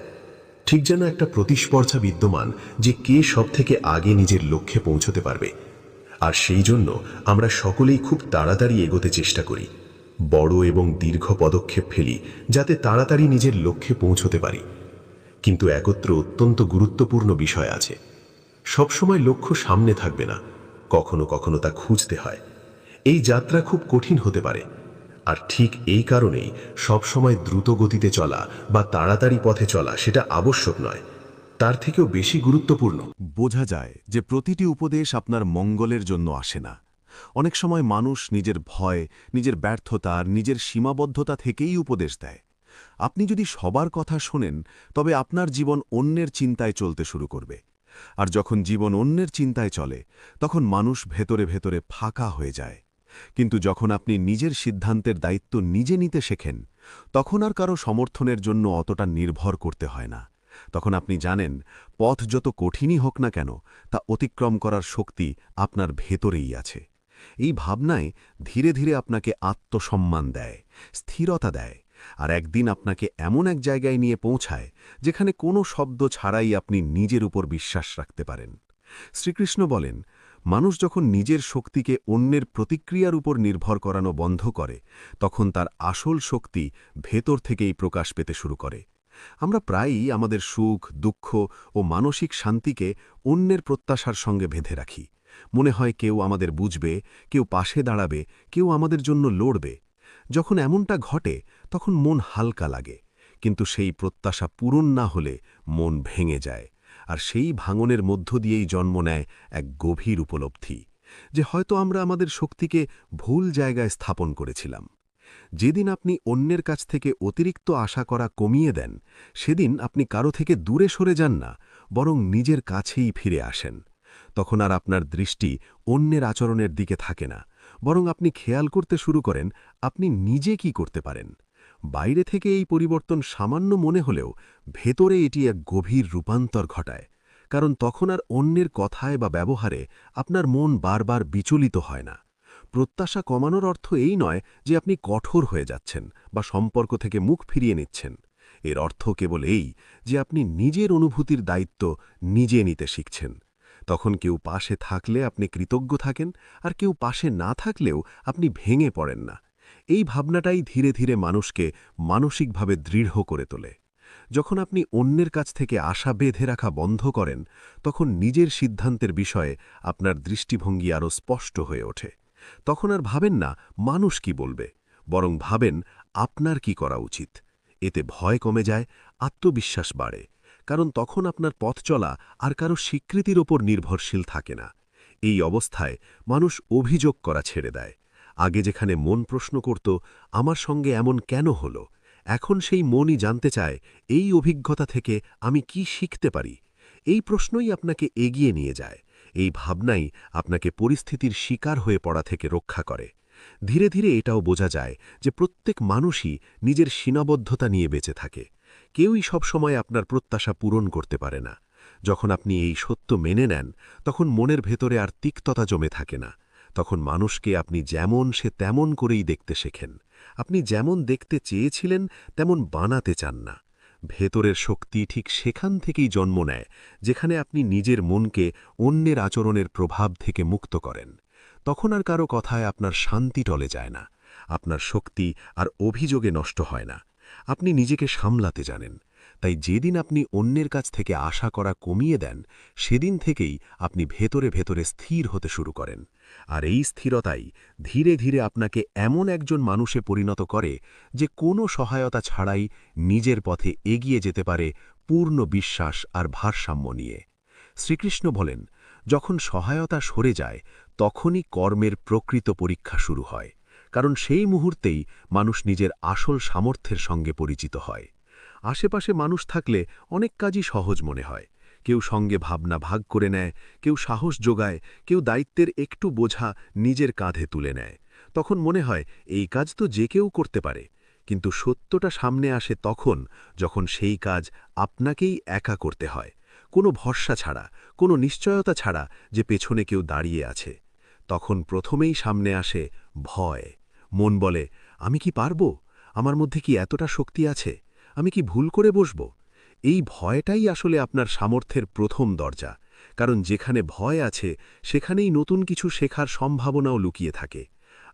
Speaker 4: ঠিক যেন একটা প্রতিস্পর্ধা বিদ্যমান যে কে সব থেকে আগে নিজের লক্ষ্যে পৌঁছতে পারবে। আর সেই জন্য আমরা সকলেই খুব তাড়াতাড়ি এগোতে চেষ্টা করি, বড় এবং দীর্ঘ পদক্ষেপ ফেলি যাতে তাড়াতাড়ি নিজের লক্ষ্যে পৌঁছতে পারি। কিন্তু একত্র অত্যন্ত গুরুত্বপূর্ণ বিষয় আছে। সবসময় লক্ষ্য সামনে থাকবে না, কখনো কখনো তা খুঁজতে হয়। এই যাত্রা খুব কঠিন হতে পারে, আর ঠিক এই কারণেই সবসময় দ্রুত গতিতে চলা বা তাড়াতাড়ি পথে চলা সেটা আবশ্যক নয়, তার থেকেও বেশি গুরুত্বপূর্ণ।
Speaker 3: বোঝা যায় যে প্রতিটি উপদেশ আপনার মঙ্গলের জন্য আসে না। অনেক সময় মানুষ নিজের ভয়, নিজের ব্যর্থতা আর নিজের সীমাবদ্ধতা থেকেই উপদেশ দেয়। আপনি যদি সবার কথা শোনেন, তবে আপনার জীবন অন্যের চিন্তায় চলতে শুরু করবে। আর যখন জীবন অন্যের চিন্তায় চলে, তখন মানুষ ভেতরে ভেতরে ফাঁকা হয়ে যায়। কিন্তু যখন আপনি নিজের সিদ্ধান্তের দায়িত্ব নিজে নিতে শেখেন, তখন আর কারো সমর্থনের জন্য অতটা নির্ভর করতে হয় না। তখন আপনি জানেন, পথ যত কঠিনই হোক না কেন, তা অতিক্রম করার শক্তি আপনার ভেতরেই আছে। এই ভাবনায় ধীরে ধীরে আপনাকে আত্মসম্মান দেয়, স্থিরতা দেয়, আর একদিন আপনাকে এমন এক জায়গায় নিয়ে পৌঁছায় যেখানে কোনো শব্দ ছাড়াই আপনি নিজের উপর বিশ্বাস রাখতে পারেন। শ্রীকৃষ্ণ বলেন, মানুষ যখন নিজের শক্তিকে অন্যের প্রতিক্রিয়ার উপর নির্ভর করানো বন্ধ করে, তখন তার আসল শক্তি ভেতর থেকেই প্রকাশ পেতে শুরু করে। আমরা প্রায়ই আমাদের সুখ, দুঃখ ও মানসিক শান্তিকে অন্যের প্রত্যাশার সঙ্গে বেঁধে রাখি। মনে হয় কেউ আমাদের বুঝবে, কেউ পাশে দাঁড়াবে, কেউ আমাদের জন্য লড়বে। যখন এমনটা ঘটে, তখন মন হালকা লাগে, কিন্তু সেই প্রত্যাশা পূরণ না হলে মন ভেঙে যায়। আর সেই ভাঙনের মধ্য দিয়েই জন্ম নেয় এক গভীর উপলব্ধি যে হয়তো আমরা আমাদের শক্তিকে ভুল জায়গায় স্থাপন করেছিলাম। যেদিন আপনি অন্যের কাছ থেকে অতিরিক্ত আশা করা কমিয়ে দেন, সেদিন আপনি কারো থেকে দূরে সরে যান না, বরং নিজের কাছেই ফিরে আসেন। তখন আর আপনার দৃষ্টি অন্যের আচরণের দিকে থাকে না, বরং আপনি খেয়াল করতে শুরু করেন আপনি নিজে কি করতে পারেন। বাইরে থেকে এই পরিবর্তন সামান্য মনে হলেও ভেতরে এটি এক গভীর রূপান্তর ঘটায়, কারণ তখন আর অন্যের কথায় বা ব্যবহারে আপনার মন বারবার বিচলিত হয় না। প্রত্যাশা কমানোর অর্থ এই নয় যে আপনি কঠোর হয়ে যাচ্ছেন বা সম্পর্ক থেকে মুখ ফিরিয়ে নিচ্ছেন। এর অর্থ কেবল এই যে আপনি নিজের অনুভূতির দায়িত্ব নিজে নিতে শিখছেন। তখন কেউ পাশে থাকলে আপনি কৃতজ্ঞ থাকেন, আর কেউ পাশে না থাকলেও আপনি ভেঙে পড়েন না। এই ভাবনাটাই ধীরে ধীরে মানুষকে মানসিকভাবে দৃঢ় করে তোলে। যখন আপনি অন্যের কাছ থেকে আশা বেঁধে রাখা বন্ধ করেন, তখন নিজের সিদ্ধান্তের বিষয়ে আপনার দৃষ্টিভঙ্গি আরও স্পষ্ট হয়ে ওঠে। তখন আর ভাবেন না মানুষ কি বলবে, বরং ভাবেন আপনার কি করা উচিত। এতে ভয় কমে যায়, আত্মবিশ্বাস বাড়ে, কারণ তখন আপনার পথ চলা আর কারো স্বীকৃতির ওপর নির্ভরশীল থাকে না। এই অবস্থায় মানুষ অভিযোগ করা ছেড়ে দেয়। আগে যেখানে মন প্রশ্ন করত আমার সঙ্গে এমন কেন হলো, এখন সেই মনই জানতে চায় এই অভিজ্ঞতা থেকে আমি কি শিখতে পারি। এই প্রশ্নই আপনাকে এগিয়ে নিয়ে যায়। এই ভাবনাই আপনাকে পরিস্থিতির শিকার হয়ে পড়া থেকে রক্ষা করে। ধীরে ধীরে এটাও বোঝা যায় যে প্রত্যেক মানুষই নিজের সীমাবদ্ধতা নিয়ে বেঁচে থাকে। কেউই সবসময় আপনার প্রত্যাশা পূরণ করতে পারে না। যখন আপনি এই সত্য মেনে নেন, তখন মনের ভেতরে আর তিক্ততা জমে থাকে না। তখন মানুষকে আপনি যেমন সে তেমন করেই দেখতে শেখেন। আপনি যেমন দেখতে চেয়েছিলেন তেমন বানাতে চান না। ভেতরের শক্তি ঠিক সেখান থেকেই জন্ম নেয় যেখানে আপনি নিজের মনকে অন্যের আচরণের প্রভাব থেকে মুক্ত করেন। তখন আর কারো কথায় আপনার শান্তি টলে যায় না, আপনার শক্তি আর অভিযোগে নষ্ট হয় না। আপনি নিজেকে সামলাতে জানেন। তাই যেদিন আপনি অন্যের কাছ থেকে আশা করা কমিয়ে দেন, সেদিন থেকেই আপনি ভেতরে ভেতরে স্থির হতে শুরু করেন। আর এই স্থিরতাই ধীরে ধীরে আপনাকে এমন একজন মানুষে পরিণত করে যে কোনো সহায়তা ছাড়াই নিজের পথে এগিয়ে যেতে পারে পূর্ণ বিশ্বাস আর ভারসাম্য নিয়ে। শ্রীকৃষ্ণ বলেন, যখন সহায়তা সরে যায় তখনই কর্মের প্রকৃত পরীক্ষা শুরু হয়, কারণ সেই মুহূর্তেই মানুষ নিজের আসল সামর্থ্যের সঙ্গে পরিচিত হয়। আশেপাশে মানুষ থাকলে অনেক কাজই সহজ মনে হয়। কেউ সঙ্গে ভাবনা ভাগ করে নেয়, কেউ সাহস যোগায়, কেউ দায়িত্বের একটু বোঝা নিজের কাঁধে তুলে নেয়। তখন মনে হয় এই কাজ তো যে কেউ করতে পারে। কিন্তু সত্যটা সামনে আসে তখন, যখন সেই কাজ আপনাকেই একা করতে হয়, কোনো ভরসা ছাড়া, কোনো নিশ্চয়তা ছাড়া যে পেছনে কেউ দাঁড়িয়ে আছে। তখন প্রথমেই সামনে আসে ভয়। মন বলে, আমি কি পারব? আমার মধ্যে কি এতটা শক্তি আছে? আমি কি ভুল করে বসব? এই ভয়টাই আসলে আপনার সামর্থ্যের প্রথম দরজা, কারণ যেখানে ভয় আছে সেখানেই নতুন কিছু শেখার সম্ভাবনাও লুকিয়ে থাকে।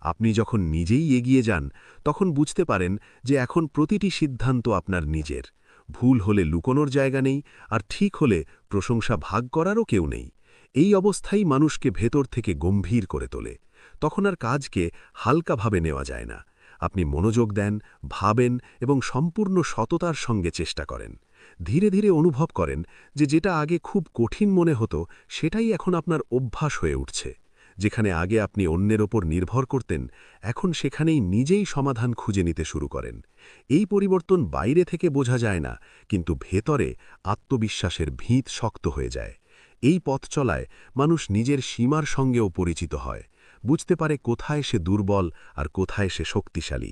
Speaker 3: আপনি যখন নিজেই এগিয়ে যান, তখন বুঝতে পারেন যে এখন প্রতিটি সিদ্ধান্ত আপনার নিজের। ভুল হলে লুকোনোর জায়গা নেই, আর ঠিক হলে প্রশংসা ভাগ করারও কেউ নেই। এই অবস্থাই মানুষকে ভেতর থেকে গম্ভীর করে তোলে। তখন আর কাজকে হালকাভাবে নেওয়া যায় না। আপনি মনোযোগ দেন, ভাবেন এবং সম্পূর্ণ সততার সঙ্গে চেষ্টা করেন। ধীরে ধীরে অনুভব করেন যে যেটা আগে খুব কঠিন মনে হতো সেটাই এখন আপনার অভ্যাস হয়ে উঠছে। যেখানে আগে আপনি অন্যের ওপর নির্ভর করতেন, এখন সেখানেই নিজেই সমাধান খুঁজে নিতে শুরু করেন। এই পরিবর্তন বাইরে থেকে বোঝা যায় না, কিন্তু ভেতরে আত্মবিশ্বাসের ভিত শক্ত হয়ে যায়। এই পথ চলায় মানুষ নিজের সীমার সঙ্গেও পরিচিত হয়, বুঝতে পারে কোথায় সে দুর্বল আর কোথায় সে শক্তিশালী।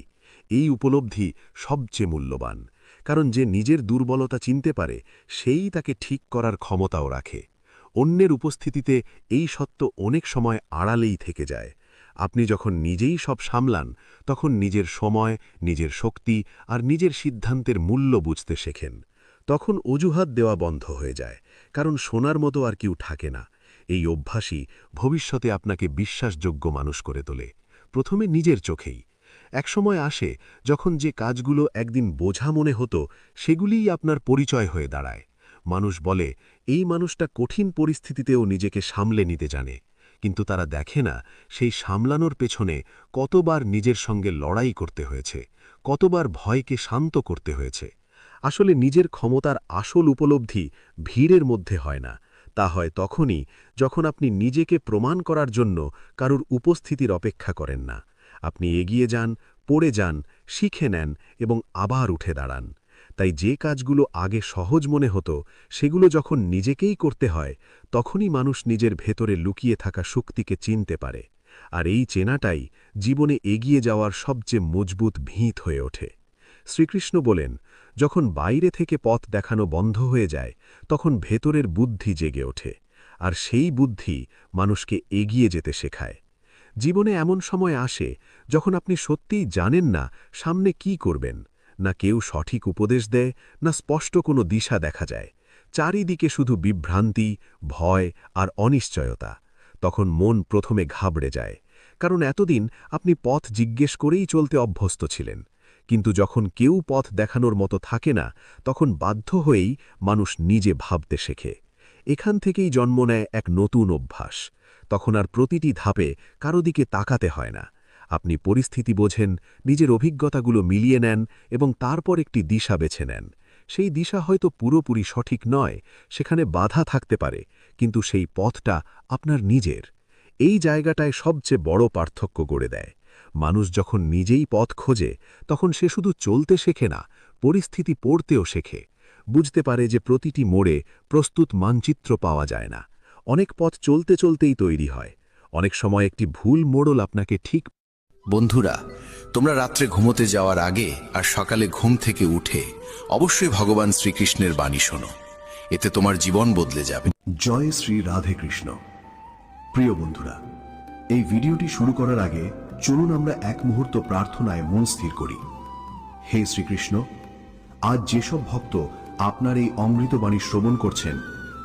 Speaker 3: এই উপলব্ধি সবচেয়ে মূল্যবান, কারণ যে নিজের দুর্বলতা চিনতে পারে সেই তাকে ঠিক করার ক্ষমতাও রাখে। অন্যের উপস্থিতিতে এই সত্য অনেক সময় আড়ালেই থেকে যায়। আপনি যখন নিজেই সব সামলান, তখন নিজের সময়, নিজের শক্তি আর নিজের সিদ্ধান্তের মূল্য বুঝতে শেখেন। তখন অজুহাত দেওয়া বন্ধ হয়ে যায়, কারণ শোনার মতো আর কেউ থাকে না। এই অভ্যাসই ভবিষ্যতে আপনাকে বিশ্বাসযোগ্য মানুষ করে তোলে, প্রথমে নিজের চোখেই। একসময় আসে যখন যে কাজগুলো একদিন বোঝা মনে হতো সেগুলিই আপনার পরিচয় হয়ে দাঁড়ায়। মানুষ বলে, এই মানুষটা কঠিন পরিস্থিতিতেও নিজেকে সামলে নিতে জানে, কিন্তু তারা দেখে না সেই সামলানোর পেছনে কতবার নিজের সঙ্গে লড়াই করতে হয়েছে, কতবার ভয়কে শান্ত করতে হয়েছে। আসলে নিজের ক্ষমতার আসল উপলব্ধি ভিড়ের মধ্যে হয় না, তা হয় তখনই যখন আপনি নিজেকে প্রমাণ করার জন্য কারুর উপস্থিতির অপেক্ষা করেন না। আপনি এগিয়ে যান, পড়ে যান, শিখে নেন এবং আবার উঠে দাঁড়ান। তাই যে কাজগুলো আগে সহজ মনে হতো সেগুলো যখন নিজেকেই করতে হয়, তখনই মানুষ নিজের ভেতরে লুকিয়ে থাকা শক্তিকে চিনতে পারে। আর এই চেনাটাই জীবনে এগিয়ে যাওয়ার সবচেয়ে মজবুত ভিত হয়ে ওঠে। শ্রীকৃষ্ণ বলেন, যখন বাইরে থেকে পথ দেখানো বন্ধ হয়ে যায়, তখন ভেতরের বুদ্ধি জেগে ওঠে, আর সেই বুদ্ধি মানুষকে এগিয়ে যেতে শেখায়। জীবনে এমন সময় আসে যখন আপনি সত্যিই জানেন না সামনে কি করবেন, না কেউ সঠিক উপদেশ দেয়, না স্পষ্ট কোনো দিশা দেখা যায়। চারিদিকে শুধু বিভ্রান্তি, ভয় আর অনিশ্চয়তা। তখন মন প্রথমে ঘাবড়ে যায়, কারণ এতদিন আপনি পথ জিজ্ঞেস করেই চলতে অভ্যস্ত ছিলেন। কিন্তু যখন কেউ পথ দেখানোর মতো থাকে না, তখন বাধ্য হয়েই মানুষ নিজে ভাবতে শেখে। এখান থেকেই জন্ম নেয় এক নতুন অভ্যাস। তখন আর প্রতিটি ধাপে কারো দিকে তাকাতে হয় না। আপনি পরিস্থিতি বোঝেন, নিজের অভিজ্ঞতাগুলো মিলিয়ে নেন এবং তারপর একটি দিশা বেছে নেন। সেই দিশা হয়তো পুরোপুরি সঠিক নয়, সেখানে বাধা থাকতে পারে, কিন্তু সেই পথটা আপনার নিজের। এই জায়গাটায় সবচেয়ে বড় পার্থক্য গড়ে দেয়। মানুষ যখন নিজেই পথ খোঁজে, তখন সে শুধু চলতে শেখে না, পরিস্থিতি পড়তেও শেখে। বুঝতে পারে যে প্রতিটি মোড়ে প্রস্তুত মানচিত্র পাওয়া যায় না। অনেক পথ চলতে চলতেই তৈরি হয়। অনেক সময় একটি ভুল মোড়ল আপনাকে ঠিক।
Speaker 5: বন্ধুরা, তোমরা রাত্রে ঘুমোতে যাওয়ার আগে আর সকালে ঘুম থেকে উঠে অবশ্যই ভগবান শ্রীকৃষ্ণের বাণী শোনো। এতে তোমার জীবন বদলে যাবে।
Speaker 2: জয় শ্রী রাধে কৃষ্ণ। প্রিয় বন্ধুরা, এই ভিডিওটি শুরু করার আগে চলুন আমরা এক মুহূর্ত প্রার্থনায় মন স্থির করি। হে শ্রীকৃষ্ণ, আজ যেসব ভক্ত আপনার এই অমৃতবাণী শ্রবণ করছেন,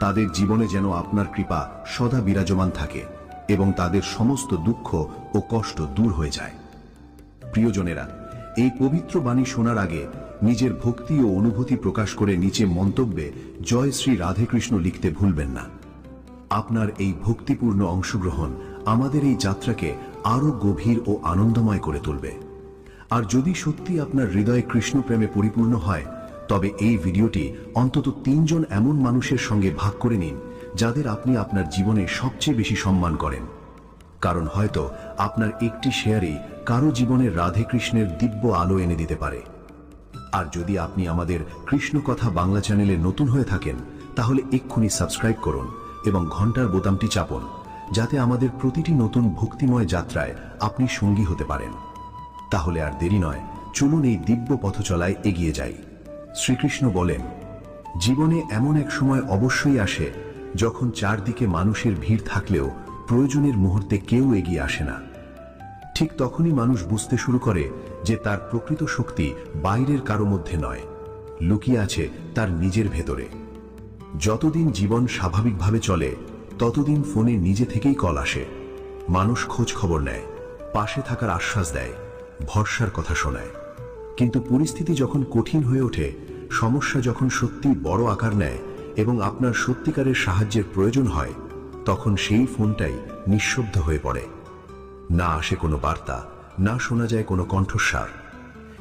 Speaker 2: তাদের জীবনে যেন আপনার কৃপা সদা বিরাজমান থাকে এবং তাদের সমস্ত দুঃখ ও কষ্ট দূর হয়ে যায়। প্রিয়জনেরা, এই পবিত্র বাণী শোনার আগে নিজের ভক্তি ও অনুভূতি প্রকাশ করে নিচে মন্তব্যে জয় শ্রী রাধেকৃষ্ণ লিখতে ভুলবেন না। আপনার এই ভক্তিপূর্ণ অংশগ্রহণ আমাদের এই যাত্রাকে আরো গভীর ও আনন্দময় করে তুলবে। আর যদি সত্যি আপনার হৃদয় কৃষ্ণ প্রেমে পরিপূর্ণ হয়, তবে এই ভিডিওটি অন্তত 3 জন এমন মানুষের সঙ্গে ভাগ করে নিন যাদের আপনি আপনার জীবনে সবচেয়ে বেশি সম্মান করেন। কারণ হয়তো আপনার একটি শেয়ারই কারো জীবনে রাধে কৃষ্ণের দিব্য আলো এনে দিতে পারে। আর যদি আপনি আমাদের কৃষ্ণ কথা বাংলা চ্যানেলে নতুন হয়ে থাকেন, তাহলে এক্ষুনি সাবস্ক্রাইব করুন এবং ঘন্টার বোতামটি চাপুন, যাতে আমাদের প্রতিটি নতুন ভক্তিময় যাত্রায় আপনি সঙ্গী হতে পারেন। তাহলে আর দেরি নয়, চলুন এই দিব্য পথচলায় এগিয়ে যাই। শ্রীকৃষ্ণ বলেন, জীবনে এমন এক সময় অবশ্যই আসে যখন চারদিকে মানুষের ভিড় থাকলেও প্রয়োজনের মুহূর্তে কেউ এগিয়ে আসে না। ঠিক তখনই মানুষ বুঝতে শুরু করে যে তার প্রকৃত শক্তি বাইরের কারো মধ্যে নয়, লুকিয়ে আছে তার নিজের ভেতরে। যতদিন জীবন স্বাভাবিকভাবে চলে, ততদিন ফোনে নিজে থেকেই কল আসে, মানুষ খোঁজ খবর নেয়, পাশে থাকার আশ্বাস দেয়, ভরসার কথা শোনায়। কিন্তু পরিস্থিতি যখন কঠিন হয়ে ওঠে, সমস্যা যখন সত্যি বড় আকার নেয় এবং আপনার সত্যিকারের সাহায্যের প্রয়োজন হয়, তখন সেই ফোনটাই নিঃশব্দ হয়ে পড়ে। না আসে কোনো বার্তা, না শোনা যায় কোনো কণ্ঠস্বর।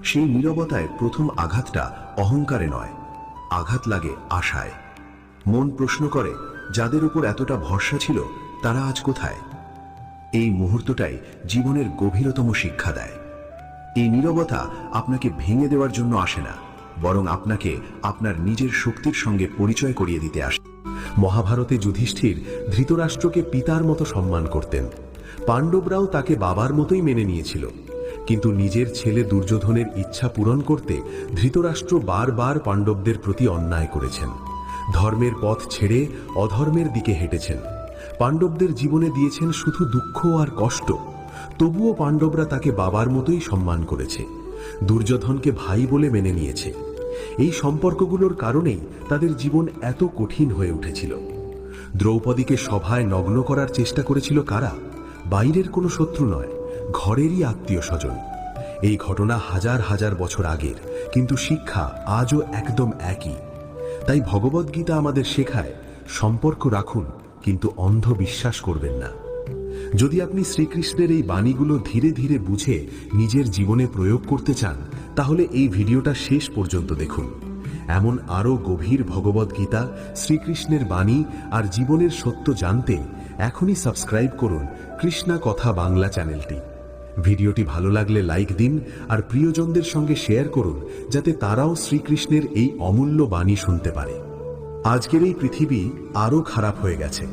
Speaker 2: সেই নীরবতায় প্রথম আঘাতটা অহংকারে নয়, আঘাত লাগে আশায়। মন প্রশ্ন করে, যাদের উপর এতটা ভরসা ছিল তারা আজ কোথায়? এই মুহূর্তটাই জীবনের গভীরতম শিক্ষা দেয়। এই নীরবতা আপনাকে ভেঙে দেওয়ার জন্য আসে না, বরং আপনাকে আপনার নিজের শক্তির সঙ্গে পরিচয় করিয়ে দিতে আসে।
Speaker 4: মহাভারতে যুধিষ্ঠির ধৃতরাষ্ট্রকে পিতার মতো সম্মান করতেন। পাণ্ডবরাও তাকে বাবার মতোই মেনে নিয়েছিল। কিন্তু নিজের ছেলে দুর্যোধনের ইচ্ছা পূরণ করতে ধৃতরাষ্ট্র বারবার পাণ্ডবদের প্রতি অন্যায় করেছেন। ধর্মের পথ ছেড়ে অধর্মের দিকে হেঁটেছেন। পাণ্ডবদের জীবনে দিয়েছেন শুধু দুঃখ আর কষ্ট। তবুও পাণ্ডবরা তাকে বাবার মতোই সম্মান করেছে, দুর্যোধনকে ভাই বলে মেনে নিয়েছে। এই সম্পর্কগুলোর কারণেই তাদের জীবন এত কঠিন হয়ে উঠেছিল। দ্রৌপদীকে সভায় নগ্ন করার চেষ্টা করেছিল কারা? বাইরের কোনো শত্রু নয়, ঘরেরই আত্মীয় স্বজন। এই ঘটনা হাজার হাজার বছর আগের, কিন্তু শিক্ষা আজও একদম একই। তাই ভগবদ্গীতা আমাদের শেখায়, সম্পর্ক রাখুন কিন্তু অন্ধ বিশ্বাস করবেন না। যদি আপনি শ্রীকৃষ্ণের এই বাণীগুলো ধীরে ধীরে বুঝে নিজের জীবনে প্রয়োগ করতে চান, তাহলে এই ভিডিওটা শেষ পর্যন্ত দেখুন। এমন আরও গভীর ভগবদ্গীতা, শ্রীকৃষ্ণের বাণী আর জীবনের সত্য জানতে এখনই সাবস্ক্রাইব করুন কৃষ্ণা কথা বাংলা চ্যানেলটি। ভিডিওটি ভালো লাগলে লাইক দিন আর প্রিয়জনদের সঙ্গে শেয়ার করুন, যাতে তারাও শ্রীকৃষ্ণের এই অমূল্য বাণী শুনতে পারে। আজকের এই পৃথিবী আরও খারাপ হয়ে গেছে।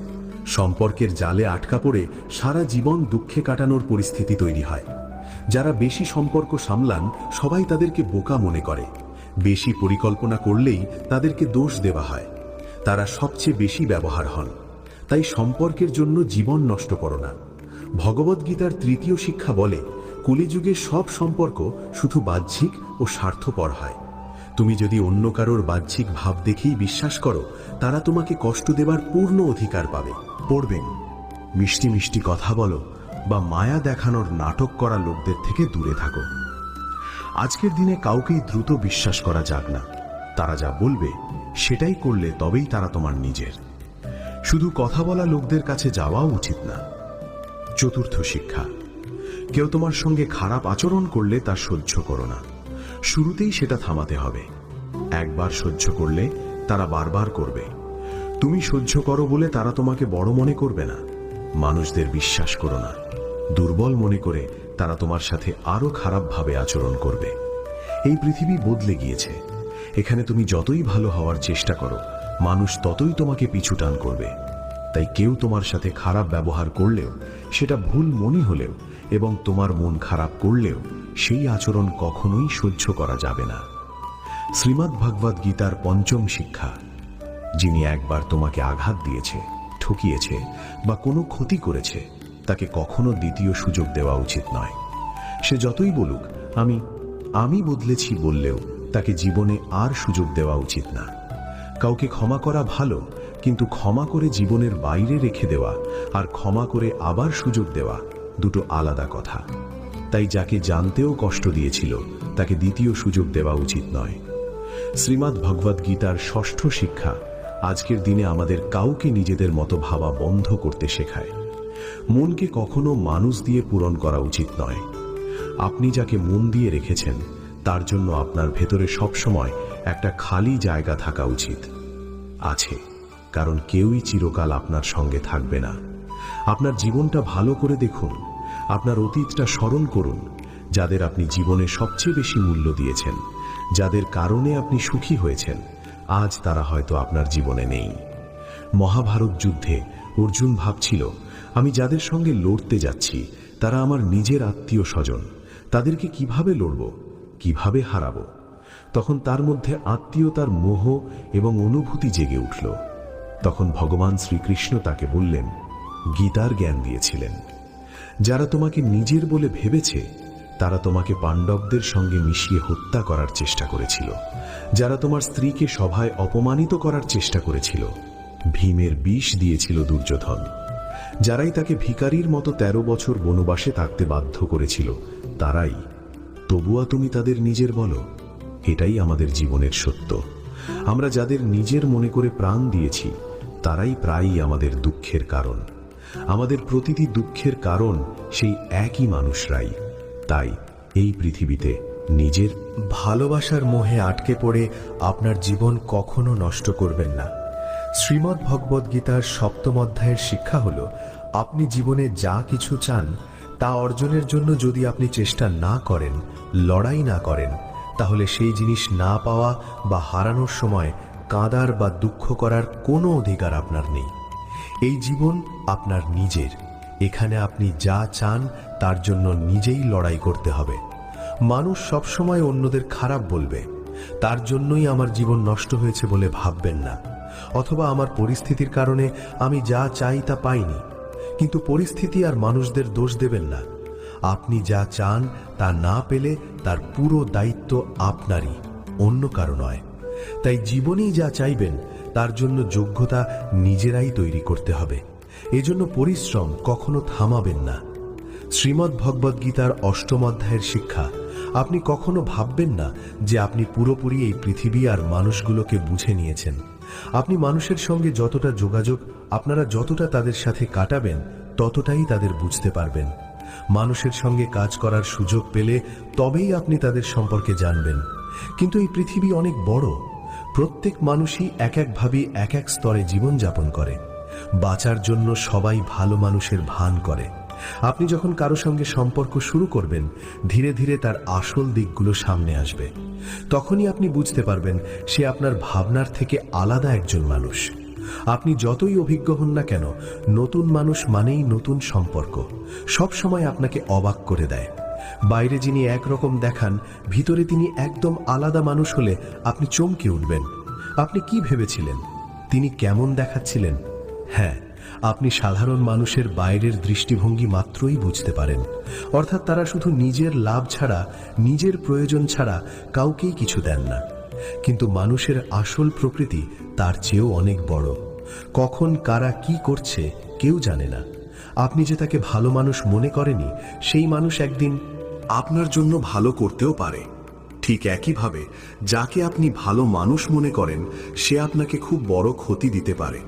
Speaker 4: সম্পর্কের জালে আটকা পড়ে সারা জীবন দুঃখে কাটানোর পরিস্থিতি তৈরি হয়। যারা বেশি সম্পর্ক সামলান, সবাই তাদেরকে বোকা মনে করে। বেশি পরিকল্পনা করলেই তাদেরকে দোষ দেওয়া হয়। তারা সবচেয়ে বেশি ব্যবহার হন। তাই সম্পর্কের জন্য জীবন নষ্ট করো না। ভগবদ্গীতার 3য় শিক্ষা বলে, কলিযুগে সব সম্পর্ক শুধু বাহ্যিক ও স্বার্থপর হয়। তুমি যদি অন্য কারোর বাহ্যিক ভাব দেখেই বিশ্বাস করো, তারা তোমাকে কষ্ট দেবার পূর্ণ অধিকার পাবে।
Speaker 3: পড়বেন, মিষ্টি মিষ্টি কথা বলো বা মায়া দেখানোর নাটক করা লোকদের থেকে দূরে থাকো। আজকের দিনে কাউকেই দ্রুত বিশ্বাস করা যাক না। তারা যা বলবে সেটাই করলে তবেই তারা তোমার নিজের। শুধু কথা বলা লোকদের কাছে যাওয়াও উচিত না। 4র্থ শিক্ষা, কেউ তোমার সঙ্গে খারাপ আচরণ করলে তা সহ্য করো না। শুরুতেই সেটা থামাতে হবে। একবার সহ্য করলে তারা বারবার করবে। তুমি সহ্য করো বলে তারা তোমাকে বড় মনে করবে না। মানুষদের বিশ্বাস করো না। দুর্বল মনে করে তারা তোমার সাথে আরো খারাপভাবে আচরণ করবে। এই পৃথিবী বদলে গিয়েছে। এখানে তুমি যতই ভালো হওয়ার চেষ্টা করো, মানুষ ততই তোমাকে পিছু টান করবে। তাই কেউ তোমার সাথে খারাপ ব্যবহার করলেও, সেটা ভুল মনে হলেও এবং তোমার মন খারাপ করলেও সেই আচরণ কখনোই সহ্য করা যাবে না। শ্রীমদ্ ভগবদ গীতার 5ম শিক্ষা, যিনি একবার তোমাকে আঘাত দিয়েছে, ঠকিয়েছে বা কোনো ক্ষতি করেছে, তাকে কখনো দ্বিতীয় সুযোগ দেওয়া উচিত নয়। সে যতই বলুক আমি বদলেছি বললেও তাকে জীবনে আর সুযোগ দেওয়া উচিত না। কাউকে ক্ষমা করা ভালো, কিন্তু ক্ষমা করে জীবনের বাইরে রেখে দেওয়া আর ক্ষমা করে আবার সুযোগ দেওয়া দুটো আলাদা কথা। তাই যাকে জানতেও কষ্ট দিয়েছিল তাকে দ্বিতীয় সুযোগ দেওয়া উচিত নয়। শ্রীমদ্ ভগবদ গীতার 6ষ্ঠ শিক্ষা আজকের দিনে আমাদের কাউকে নিজেদের মতো ভাবা বন্ধ করতে শেখায়। মনকে কখনো মানুষ দিয়ে পূরণ করা উচিত নয়। আপনি যাকে মন দিয়ে রেখেছেন তার জন্য আপনার ভেতরে সবসময় একটা খালি জায়গা থাকা উচিত। আছে, কারণ কেউই চিরকাল আপনার সঙ্গে থাকবে না। আপনার জীবনটা ভালো করে দেখুন, আপনার অতীতটা স্মরণ করুন। যাদের আপনি জীবনে সবচেয়ে বেশি মূল্য দিয়েছেন, যাদের কারণে আপনি সুখী হয়েছেন, আজ তারা হয়তো আপনার জীবনে নেই। মহাভারত যুদ্ধে অর্জুন ভাবছিল, আমি যাদের সঙ্গে লড়তে যাচ্ছি তারা আমার নিজের আত্মীয় স্বজন, তাদেরকে কিভাবে লড়ব, কিভাবে হারাবো। তখন তার মধ্যে আত্মীয়তার মোহ এবং অনুভূতি জেগে উঠল। তখন ভগবান শ্রীকৃষ্ণ তাকে বললেন, গীতার জ্ঞান দিয়েছিলেন। যারা তোমাকে নিজের বলে ভেবেছে তারা তোমাকে পাণ্ডবদের সঙ্গে মিশিয়ে হত্যা করার চেষ্টা করেছিল। যারা তোমার স্ত্রীকে সভায় অপমানিত করার চেষ্টা করেছিল, ভীমের বিষ দিয়েছিল দুর্যোধন। যারাই তাকে ভিখারির মতো 13 বছর বনবাসে থাকতে বাধ্য করেছিল, তারাই। তবুয়া তুমি তাদের নিজের বলো। এটাই আমাদের জীবনের সত্য। আমরা যাদের নিজের মনে করে প্রাণ দিয়েছি তারাই প্রায়ই আমাদের দুঃখের কারণ। আমাদের প্রতিটি দুঃখের কারণ সেই একই মানুষরাই। তাই এই পৃথিবীতে নিজের
Speaker 6: ভালোবাসার মোহে আটকে পড়ে আপনার জীবন কখনো নষ্ট করবেন না। শ্রীমদ্ ভগবদ গীতার 7ম অধ্যায়ের শিক্ষা হল, আপনি জীবনে যা কিছু চান তা অর্জনের জন্য যদি আপনি চেষ্টা না করেন, লড়াই না করেন, তাহলে সেই জিনিস না পাওয়া বা হারানোর সময় কাঁদার বা দুঃখ করার কোনো অধিকার আপনার নেই। এই জীবন আপনার নিজের। এখানে আপনি যা চান তার জন্য নিজেই লড়াই করতে হবে। মানুষ সবসময় অন্যদের খারাপ বলবে, তার জন্যই আমার জীবন নষ্ট হয়েছে বলে ভাববেন না। অথবা আমার পরিস্থিতির কারণে আমি যা চাই তা পাইনি, কিন্তু পরিস্থিতি আর মানুষদের দোষ দেবেন না। আপনি যা চান তা না পেলে তার পুরো দায়িত্ব আপনারই, অন্য কারো নয়। তাই জীবনেই যা চাইবেন তার জন্য যোগ্যতা নিজেরাই তৈরি করতে হবে। এজন্য পরিশ্রম কখনো থামাবেন না। শ্রীমদ্ ভগবদ গীতার 8ম অধ্যায়ের শিক্ষা, আপনি কখনো ভাববেন না যে আপনি পুরোপুরি এই পৃথিবী আর মানুষগুলোকে বুঝে নিয়েছেন। আপনি মানুষের সঙ্গে যতটা যোগাযোগ, আপনারা যতটা তাদের সাথে কাটাবেন, ততটাই তাদের বুঝতে পারবেন। মানুষের সঙ্গে কাজ করার সুযোগ পেলে তবেই আপনি তাদের সম্পর্কে জানবেন। কিন্তু এই পৃথিবী অনেক বড়। প্রত্যেক মানুষই এক একভাবে এক এক স্তরে জীবনযাপন করে। বাঁচার জন্য সবাই ভালো মানুষের ভান করে, আপনি যখন কারো সঙ্গে সম্পর্ক শুরু করবেন, ধীরে ধীরে তার আসল দিকগুলো সামনে আসবে। তখনই আপনি বুঝতে পারবেন সে আপনার ভাবনার থেকে আলাদা একজন মানুষ। আপনি যতই অভিজ্ঞ হন না কেন, নতুন মানুষ মানেই নতুন সম্পর্ক। সব সময় আপনাকে অবাক করে দেয়। বাইরে যিনি একরকম দেখান, ভিতরে তিনি একদম আলাদা মানুষ হলে আপনি চমকে উঠবেন। আপনি কি ভেবেছিলেন তিনি কেমন দেখাচ্ছিলেন? হ্যাঁ, আপনি সাধারণ মানুষের বাইরের দৃষ্টিভঙ্গি মাত্রই বুঝতে পারেন। অর্থাৎ তারা শুধু নিজের লাভ ছাড়া, নিজের প্রয়োজন ছাড়া কাউকেই কিছু দেন না। কিন্তু মানুষের আসল প্রকৃতি তার চেয়েও অনেক বড়। কখন কারা কি করছে কেউ জানে না। আপনি যে তাকে ভালো মানুষ মনে করেনি, সেই মানুষ একদিন
Speaker 2: আপনার জন্য ভালো করতেও পারে। ঠিক একইভাবে যাকে আপনি ভালো মানুষ মনে করেন, সে আপনাকে খুব বড় ক্ষতি দিতে পারে।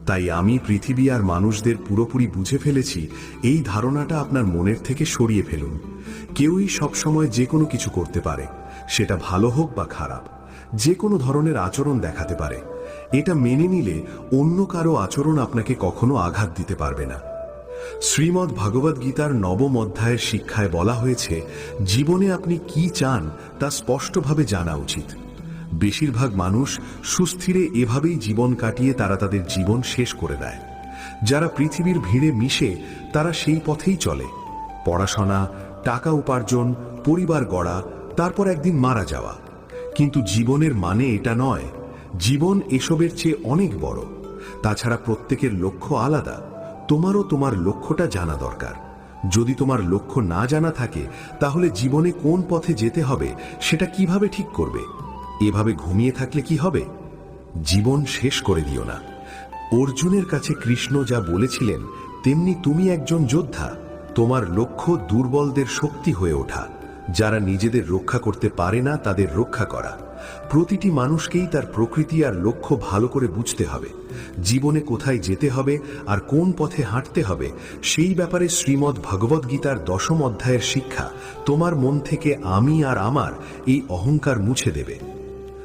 Speaker 2: তাই আমি পৃথিবী আর মানুষদের পুরোপুরি বুঝে ফেলেছি, এই ধারণাটা আপনার মনের থেকে সরিয়ে ফেলুন। কেউই সবসময় যে কোনো কিছু করতে পারে, সেটা ভালো হোক বা খারাপ, যে কোনো ধরনের আচরণ দেখাতে পারে। এটা মেনে নিলে অন্য কারো আচরণ আপনাকে কখনো আঘাত দিতে পারবে না। শ্রীমদ্ ভগবদ গীতার 9ম অধ্যায়ের শিক্ষায় বলা হয়েছে, জীবনে আপনি কি চান তা স্পষ্টভাবে জানা উচিত। বেশিরভাগ মানুষ সুস্থিরে এভাবেই জীবন কাটিয়ে তারা তাদের জীবন শেষ করে দেয়। যারা পৃথিবীর ভিড়ে মিশে, তারা সেই পথেই চলে। পড়াশোনা, টাকা উপার্জন, পরিবার গড়া, তারপর একদিন মারা যাওয়া। কিন্তু জীবনের মানে এটা নয়। জীবন এসবের চেয়ে অনেক বড়। তাছাড়া প্রত্যেকের লক্ষ্য আলাদা। তোমারও তোমার লক্ষ্যটা জানা দরকার। যদি তোমার লক্ষ্য না জানা থাকে, তাহলে জীবনে কোন পথে যেতে হবে সেটা কিভাবে ঠিক করবে? এভাবে ঘুমিয়ে থাকলে কি হবে? জীবন শেষ করে দিও না। অর্জুনের কাছে কৃষ্ণ যা বলেছিলেন, তেমনি তুমি একজন যোদ্ধা। তোমার লক্ষ্য দুর্বলদের শক্তি হয়ে ওঠা, যারা নিজেদের রক্ষা করতে পারে না তাদের রক্ষা করা। প্রতিটি মানুষকেই তার প্রকৃতি আর লক্ষ্য ভালো করে বুঝতে হবে। জীবনে কোথায় যেতে হবে আর কোন পথে হাঁটতে হবে, সেই ব্যাপারে শ্রীমদ্ ভগবদ গীতার 10ম অধ্যায়ের শিক্ষা তোমার মন থেকে আমি আর আমার এই অহংকার মুছে দেবে।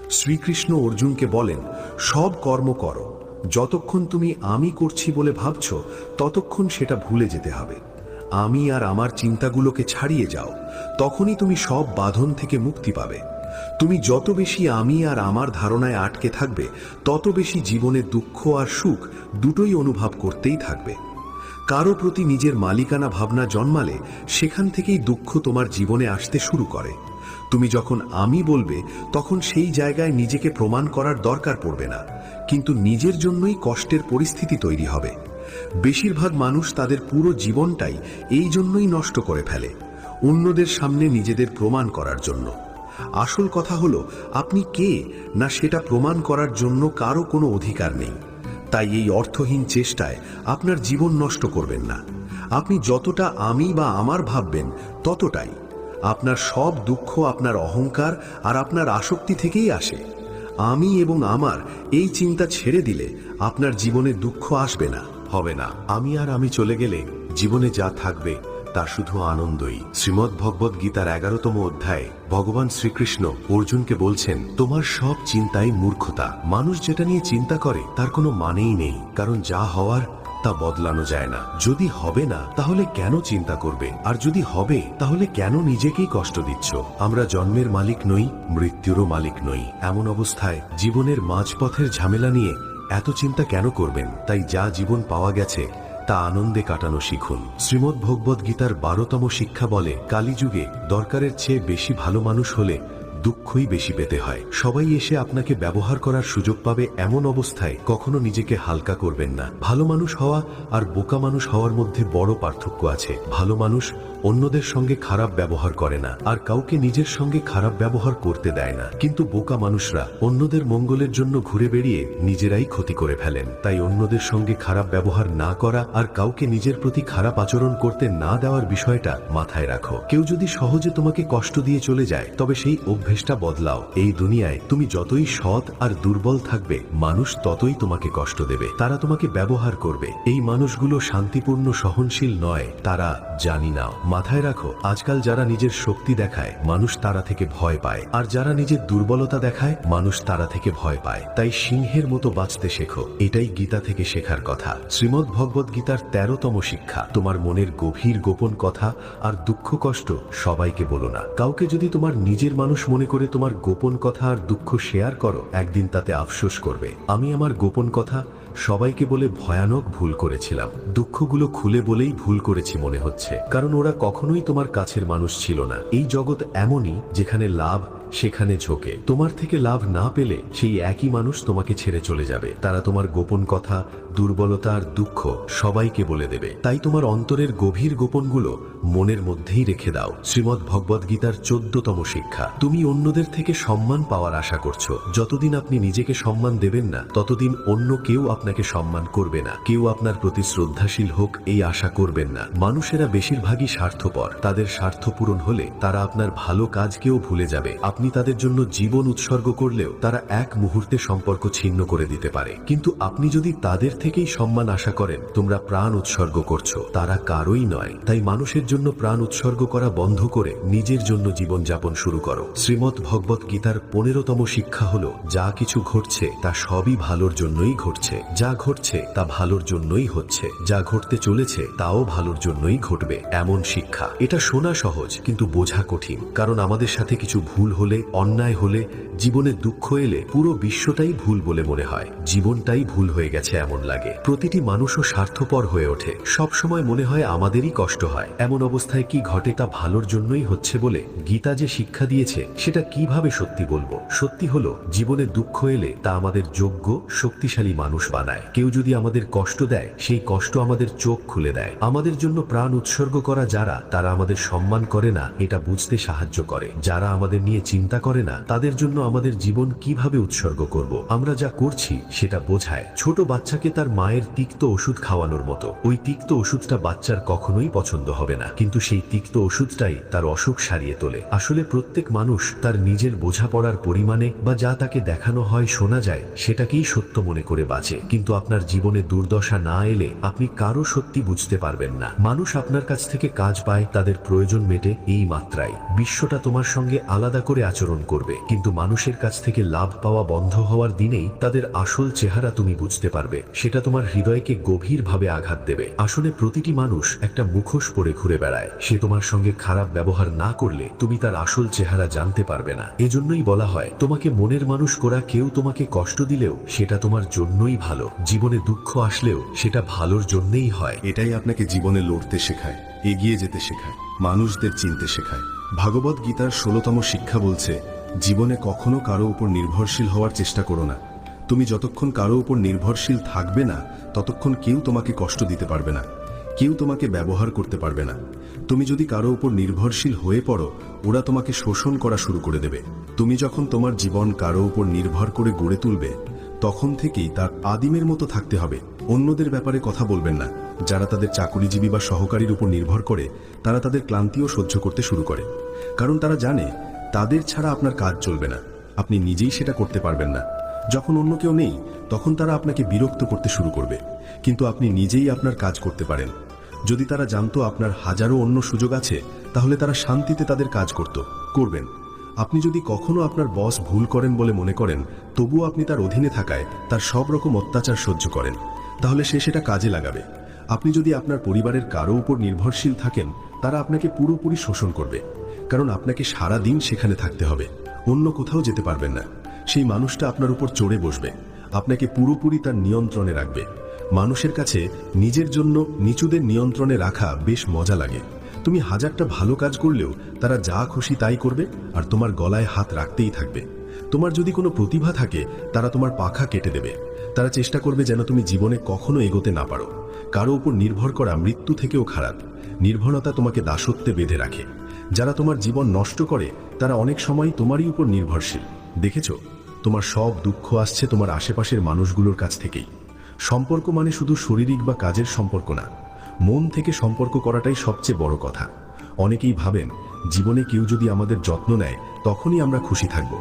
Speaker 2: শ্রীকৃষ্ণ অর্জুনকে বলেন, সব কর্ম করো, যতক্ষণ তুমি আমি করছি বলে ভাবছ, ততক্ষণ সেটা ভুলে যেতে হবে। আমি আর আমার চিন্তাগুলোকে ছাড়িয়ে যাও, তখনই তুমি সব বাঁধন থেকে মুক্তি পাবে। তুমি যত বেশি আমি আর আমার ধারণায় আটকে থাকবে, তত বেশি জীবনে দুঃখ আর সুখ দুটোই অনুভব করতেই থাকবে। কারো প্রতি নিজের মালিকানা ভাবনা জন্মালে, সেখান থেকেই দুঃখ তোমার জীবনে আসতে শুরু করে। তুমি যখন আমি বলবে, তখন সেই জায়গায় নিজেকে প্রমাণ করার দরকার পড়বে না, কিন্তু নিজের জন্যই কষ্টের পরিস্থিতি তৈরি হবে। বেশিরভাগ মানুষ তাদের পুরো জীবনটাই এই জন্যই নষ্ট করে ফেলে, অন্যদের সামনে নিজেদের প্রমাণ করার জন্য। আসল কথা হলো, আপনি কে না সেটা প্রমাণ করার জন্য কারো কোনো অধিকার নেই। তাই এই অর্থহীন চেষ্টায় আপনার জীবন নষ্ট করবেন না। আপনি যতটা আমি বা আমার ভাববেন, ততটাই। আপনার সব দুঃখ আপনার অহংকার আর আপনার আসক্তি থেকেই আসে। আমি এবং আমার এই চিন্তা ছেড়ে দিলে আপনার জীবনে দুঃখ আসবে না, হবে না। আমি আর আমি চলে গেলে জীবনে যা থাকবে তা শুধু আনন্দই। শ্রীমদ্ ভগবদ গীতার 11তম অধ্যায়ে ভগবান শ্রীকৃষ্ণ অর্জুনকে বলছেন, তোমার সব চিন্তাই মূর্খতা। মানুষ যেটা নিয়ে চিন্তা করে তার কোনো মানেই নেই, কারণ যা হওয়ার তা বদলানো যায় না। যদি হবে না, তাহলে কেন চিন্তা করবে? আর যদি হবে, তাহলে কেন নিজেকেই কষ্ট দিচ্ছ? আমরা জন্মের মালিক নই, মৃত্যুরও মালিক নই। এমন অবস্থায় জীবনের মাঝপথের ঝামেলা নিয়ে এত চিন্তা কেন করবেন? তাই যা জীবন পাওয়া গেছে তা আনন্দে কাটানো শিখুন। শ্রীমদ্ ভগবদ গীতার 12তম শিক্ষা বলে, কালীযুগে দরকারের চেয়ে বেশি ভালো মানুষ হলে দুঃখই বেশি পেতে হয়। সবাই এসে আপনাকে ব্যবহার করার সুযোগ পাবে, এমন অবস্থায় কখনো নিজেকে হালকা করবেন না। ভালো মানুষ হওয়া আর বোকা মানুষ হওয়ার মধ্যে বড় পার্থক্য আছে। ভালো মানুষ অন্যদের সঙ্গে খারাপ ব্যবহার করে না, আর কাউকে নিজের সঙ্গে খারাপ ব্যবহার করতে দেয় না। কিন্তু বোকা মানুষরা অন্যদের মঙ্গলের জন্য ঘুরে বেরিয়ে নিজেরাই ক্ষতি করে ফেলেন। তাই অন্যদের সঙ্গে খারাপ ব্যবহার না করা আর কাউকে নিজের প্রতি খারাপ আচরণ করতে না দেওয়ার বিষয়টা মাথায় রাখো। কেউ যদি সহজে তোমাকে কষ্ট দিয়ে চলে যায়, তবে সেই অভ্যেসটা বদলাও। এই দুনিয়ায় তুমি যতই সৎ আর দুর্বল থাকবে, মানুষ ততই তোমাকে কষ্ট দেবে। তারা তোমাকে ব্যবহার করবে। এই মানুষগুলো শান্তিপূর্ণ, সহনশীল নয়। তারা, জানি না,
Speaker 6: মাথায় রাখো, আজকাল যারা নিজের শক্তি দেখায় মানুষ তারা থেকে ভয় পায়, আর যারা নিজের দুর্বলতা দেখায় মানুষ তারা থেকে ভয় পায়। তাই সিংহের মতো বাঁচতে শেখো, এটাই গীতা থেকে শেখার কথা। শ্রীমদ্ ভগবদ গীতার 13তম শিক্ষা, তোমার মনের গভীর গোপন কথা আর দুঃখ কষ্ট সবাইকে বলো না। কাউকে যদি তোমার নিজের মানুষ মনে করে তোমার গোপন কথা আর দুঃখ শেয়ার করো, একদিন তাতে আফসোস করবে। আমি আমার গোপন কথা সবাইকে বলে ভয়ানক ভুল করেছিলাম। দুঃখগুলো খুলে বলেই ভুল করেছি মনে হচ্ছে, কারণ ওরা কখনোই তোমার কাছের মানুষ ছিল না। এই জগৎ এমনই, যেখানে লাভ সেখানে ঝোঁকে। তোমার থেকে লাভ না পেলে সেই একই মানুষ তোমাকে ছেড়ে চলে যাবে। তারা তোমার গোপন কথা, দুর্বলতা আর দুঃখ সবাইকে বলে দেবে। তাই তোমার অন্তরের গভীর গোপনগুলো মনের মধ্যেই রেখে দাও। শ্রীমদ্ ভগবদ গীতার 14তম শিক্ষা, তুমি অন্যদের থেকে সম্মান পাওয়ার আশা করছো। যতদিন আপনি নিজেকে সম্মান দেবেন না, ততদিন অন্য কেউ আপনাকে সম্মান করবে না। কেউ আপনার প্রতি শ্রদ্ধাশীল হোক এই আশা করবেন না। মানুষেরা বেশিরভাগই স্বার্থপর। তাদের স্বার্থ পূরণ হলে তারা আপনার ভালো কাজকেও ভুলে যাবে। আপনি তাদের জন্য জীবন উৎসর্গ করলেও তারা এক মুহূর্তে সম্পর্ক ছিন্ন করে দিতে পারে। কিন্তু আপনি যদি তাদের থেকেই সম্মান আশা করেন, তোমরা প্রাণ উৎসর্গ করছো, তারা কারোই নয়। তাই মানুষের জন্য প্রাণ উৎসর্গ করা বন্ধ করে নিজের জন্য জীবন যাপন শুরু করো। শ্রীমদ্ ভগবদ গীতার 15তম শিক্ষা হলো, যা কিছু ঘটছে তা সবই ভালোর জন্যই ঘটছে। যা ঘটছে তা ভালোর জন্যই হচ্ছে। যা ঘটতে চলেছে তাও ভালোর জন্যই ঘটবে, এমন শিক্ষা। এটা শোনা সহজ, কিন্তু বোঝা কঠিন। কারণ আমাদের সাথে কিছু ভুল হলে, অন্যায় হলে, জীবনে দুঃখ এলে পুরো বিশ্বটাই ভুল বলে মনে হয়। জীবনটাই ভুল হয়ে গেছে এমন লাগে। প্রতিটি মানুষও স্বার্থপর হয়ে ওঠে। সব সময় মনে হয় আমাদেরই কষ্ট হয়। এমন অবস্থায় কি ঘটে তা ভালোর জন্যই হচ্ছে বলে গীতা যে শিক্ষা দিয়েছে, সেটা কিভাবে সত্যি বলবো? সত্যি হলো, জীবনে দুঃখ এলে তা আমাদের যোগ্য, শক্তিশালী মানুষ বানায়। কেউ যদি আমাদের কষ্ট দেয়, সেই কষ্ট আমাদের চোখ খুলে দেয়। আমাদের জন্য প্রাণ উৎসর্গ করা যারা, তারা আমাদের সম্মান করে না এটা বুঝতে সাহায্য করে। যারা আমাদের নিয়ে চিন্তা করে না, তাদের জন্য আমাদের জীবন কিভাবে উৎসর্গ করব আমরা যা করছি সেটা বোঝায়। ছোট বাচ্চাকে তার মায়ের তিক্ত ওষুধ খাওয়ানোর মতো। ওই তিক্ত ওষুধটা বাচ্চার কখনোই পছন্দ হবে না, কিন্তু সেই তিক্ত ওষুধটাই তার অসুখ সারিয়ে তোলে। আসলে প্রত্যেক মানুষ তার নিজের বোঝাপড়ার পরিমাণে বা যা তাকে দেখানো হয়, শোনা যায়, সেটাকেই সত্য মনে করে বাঁচে। কিন্তু আপনার জীবনে দুর্দশা না এলে আপনি কারো সত্যি বুঝতে পারবেন না। মানুষ আপনার কাছ থেকে কাজ পায়, তাদের প্রয়োজন মেটে, এই মাত্রায়। বিশ্বটা তোমার সঙ্গে আলাদা করে আচরণ করবে, কিন্তু মানুষের কাছ থেকে লাভ পাওয়া বন্ধ হওয়ার দিনেই তাদের আসল চেহারা তুমি বুঝতে পারবে। সেটা তোমার হৃদয়কে গভীরভাবে আঘাত দেবে। আসলে প্রতিটি মানুষ একটা মুখোশ পরে ঘুরে বেড়ায়। সে তোমার সঙ্গে খারাপ ব্যবহার না করলে তুমি তার আসল চেহারা জানতে পারবে না। এজন্যই বলা হয়, তোমাকে মনের মানুষ করা কেউ তোমাকে কষ্ট দিলেও সেটা তোমার জন্যই ভালো। জীবনে দুঃখ আসলেও সেটা ভালোর জন্যই হয়।
Speaker 7: এটাই আপনাকে জীবনে লড়তে শেখায়, এগিয়ে যেতে শেখায়, মানুষদের চিনতে শেখায়। ভাগবত গীতার 16তম শিক্ষা বলছে, জীবনে কখনো কারো উপর নির্ভরশীল হওয়ার চেষ্টা করো না। তুমি যতক্ষণ কারো উপর নির্ভরশীল থাকবে না, ততক্ষণ কেউ তোমাকে কষ্ট দিতে পারবে না, কেউ তোমাকে ব্যবহার করতে পারবে না। তুমি যদি কারো উপর নির্ভরশীল হয়ে পড়ো, ওরা তোমাকে শোষণ করা শুরু করে দেবে। তুমি যখন তোমার জীবন কারো উপর নির্ভর করে গড়ে তুলবে, তখন থেকেই তার আদিমের মতো থাকতে হবে। অন্যদের ব্যাপারে কথা বলবেন না। যারা তাদের চাকুরিজীবী বা সহকারীর উপর নির্ভর করে, তারা তাদের ক্লান্তিও সহ্য করতে শুরু করে, কারণ তারা জানে তাদের ছাড়া আপনার কাজ চলবে না। আপনি নিজেই সেটা করতে পারবেন না। যখন অন্য কেউ নেই, তখন তারা আপনাকে বিরক্ত করতে শুরু করবে, কিন্তু আপনি নিজেই আপনার কাজ করতে পারেন। যদি তারা জানতো আপনার হাজারো অন্য সুযোগ আছে, তাহলে তারা শান্তিতে তাদের কাজ করবেন। আপনি যদি কখনো আপনার বস ভুল করেন বলে মনে করেন, তবুও আপনি তার অধীনে থাকায় তার সব রকম অত্যাচার সহ্য করেন, তাহলে সে সেটা কাজে লাগাবে। আপনি যদি আপনার পরিবারের কারো উপর নির্ভরশীল থাকেন, তারা আপনাকে পুরোপুরি শোষণ করবে, কারণ আপনাকে সারা দিন সেখানে থাকতে হবে, অন্য কোথাও যেতে পারবেন না। সেই মানুষটা আপনার উপর চড়ে বসবে, আপনাকে পুরোপুরি তার নিয়ন্ত্রণে রাখবে। মানুষের কাছে নিজের জন্য নিচুদের নিয়ন্ত্রণে রাখা বেশ মজা লাগে। তুমি হাজারটা ভালো কাজ করলেও তারা যা খুশি তাই করবে, আর তোমার গলায় হাত রাখতেই থাকবে। তোমার যদি কোনো প্রতিভা থাকে, তারা তোমার পাখা কেটে দেবে। তারা চেষ্টা করবে যেন তুমি জীবনে কখনো এগোতে না পারো। কারো উপর নির্ভর করা মৃত্যু থেকেও খারাপ। নির্ভরতা তোমাকে দাসত্বে বেঁধে রাখে। যারা তোমার জীবন নষ্ট করে, তারা অনেক সময় তোমারই উপর নির্ভরশীল। দেখেছো, তোমার সব দুঃখ আসছে তোমার আশেপাশের মানুষগুলোর কাছ থেকেই। সম্পর্ক মানে শুধু শারীরিক বা কাজের সম্পর্ক না, মন থেকে সম্পর্ক করাটাই সবচেয়ে বড় কথা। অনেকেই ভাবেন জীবনে কেউ যদি আমাদের যত্ন নেয়, তখনই আমরা খুশি থাকব।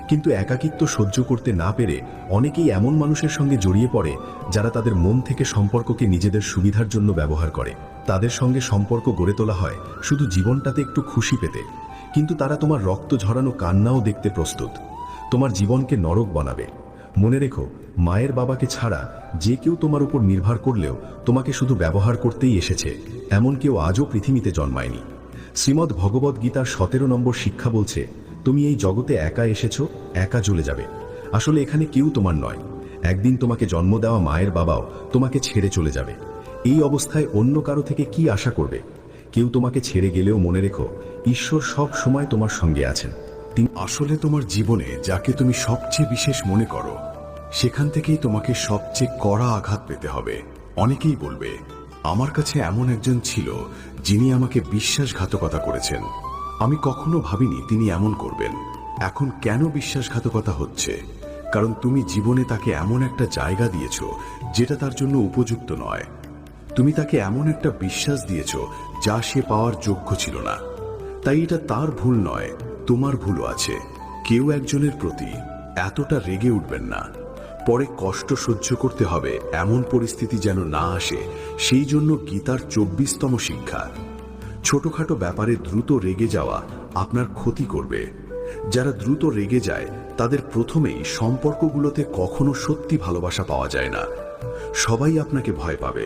Speaker 7: কিন্তু একাকিত্ব সহ্য করতে না পেরে অনেকেই এমন মানুষের সঙ্গে জড়িয়ে পড়ে যারা তাদের মন থেকে সম্পর্ককে নিজেদের সুবিধার জন্য ব্যবহার করে। তাদের সঙ্গে সম্পর্ক গড়ে তোলা হয় শুধু জীবনটাতে একটু খুশি পেতে, কিন্তু তারা তোমার রক্ত ঝরানো কান্নাও দেখতে প্রস্তুত, তোমার জীবনকে নরক বানাবে। মনে রেখো, মায়ের বাবাকে ছাড়া যে কেউ তোমার উপর নির্ভর করলেও তোমাকে শুধু ব্যবহার করতেই এসেছে, এমন কেউ আজও পৃথিবীতে জন্মায়নি। শ্রীমদ্ ভগবদ গীতার 17 নম্বর শিক্ষা বলছে, তুমি এই জগতে একা এসেছো, একা চলে যাবে। আসলে এখানে কেউ তোমার নয়। একদিন তোমাকে জন্ম দেওয়া মায়ের বাবাও তোমাকে ছেড়ে চলে যাবে। এই অবস্থায় অন্য কারো থেকে কি আশা করবে? কেউ তোমাকে ছেড়ে গেলেও মনে রেখো, ঈশ্বর সব সময় তোমার সঙ্গে আছেন।
Speaker 4: আসলে তোমার জীবনে যাকে তুমি সবচেয়ে বিশেষ মনে করো, সেখান থেকেই তোমাকে সবচেয়ে কড়া আঘাত পেতে হবে। অনেকেই বলবে, আমার কাছে এমন একজন ছিল যিনি আমাকে বিশ্বাসঘাতকতা করেছেন। আমি কখনো ভাবিনি তিনি এমন করবেন। এখন কেন বিশ্বাসঘাতকতা হচ্ছে? কারণ তুমি জীবনে তাকে এমন একটা জায়গা দিয়েছ যেটা তার জন্য উপযুক্ত নয়। তুমি তাকে এমন একটা বিশ্বাস দিয়েছ যা সে পাওয়ার যোগ্য ছিল না। তাই এটা তার ভুল নয়, তোমার ভুলও আছে। কেউ একজনের প্রতি এতটা রেগে উঠবেন না। পরে কষ্ট সহ্য করতে হবে এমন পরিস্থিতি যেন না আসে, সেই জন্য গীতার 24তম শিক্ষা। ছোটখাটো ব্যাপারে দ্রুত রেগে যাওয়া আপনার ক্ষতি করবে। যারা দ্রুত রেগে যায় তাদের প্রথমেই সম্পর্কগুলোতে কখনো সত্যি ভালোবাসা পাওয়া যায় না। সবাই আপনাকে ভয় পাবে।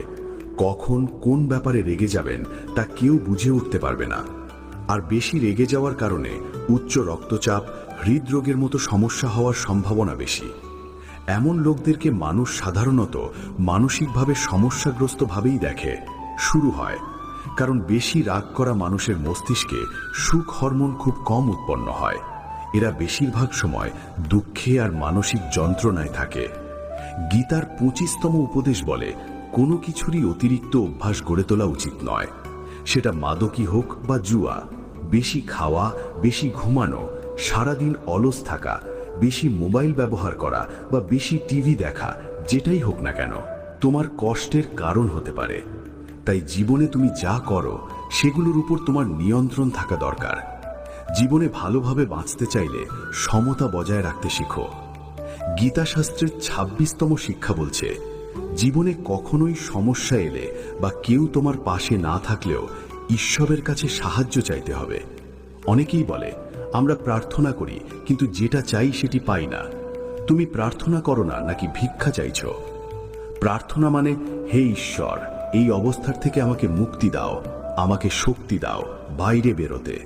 Speaker 4: কখন কোন ব্যাপারে রেগে যাবেন তা কেউ বুঝে উঠতে পারবে না। আর বেশি রেগে যাওয়ার কারণে উচ্চ রক্তচাপ, হৃদরোগের মতো সমস্যা হওয়ার সম্ভাবনা বেশি। এমন লোকদেরকে মানুষ সাধারণত মানসিকভাবে সমস্যাগ্রস্ত ভাবেই দেখে। শুরু হয় কারণ বেশি রাগ করা মানুষের মস্তিষ্কে সুখ হরমোন খুব কম উৎপন্ন হয়। এরা বেশিরভাগ সময় দুঃখে আর মানসিক যন্ত্রণায় থাকে। গীতার 25তম উপদেশ বলে, কোনো কিছুরই অতিরিক্ত অভ্যাস গড়ে তোলা উচিত নয়। সেটা মাদকই হোক বা জুয়া, বেশি খাওয়া, বেশি ঘুমানো, সারাদিন অলস থাকা, বেশি মোবাইল ব্যবহার করা বা বেশি টিভি দেখা, যেটাই হোক না কেন তোমার কষ্টের কারণ হতে পারে। তাই জীবনে তুমি যা করো সেগুলোর উপর তোমার নিয়ন্ত্রণ থাকা দরকার। জীবনে ভালোভাবে বাঁচতে চাইলে সমতা বজায় রাখতে শিখো। গীতা শাস্ত্রের 26তম শিক্ষা বলছে, জীবনে কখনোই সমস্যা এলে বা কেউ তোমার পাশে না থাকলেও ঈশ্বরের কাছে সাহায্য চাইতে হবে। অনেকেই বলে, আমরা প্রার্থনা করি কিন্তু যেটা চাই সেটি পাই না। তুমি প্রার্থনা করো না নাকি ভিক্ষা চাইছ? প্রার্থনা মানে, হে ঈশ্বর, এই অবস্থার থেকে আমাকে মুক্তি দাও, আমাকে শক্তি দাও বাইরে বেরোতে,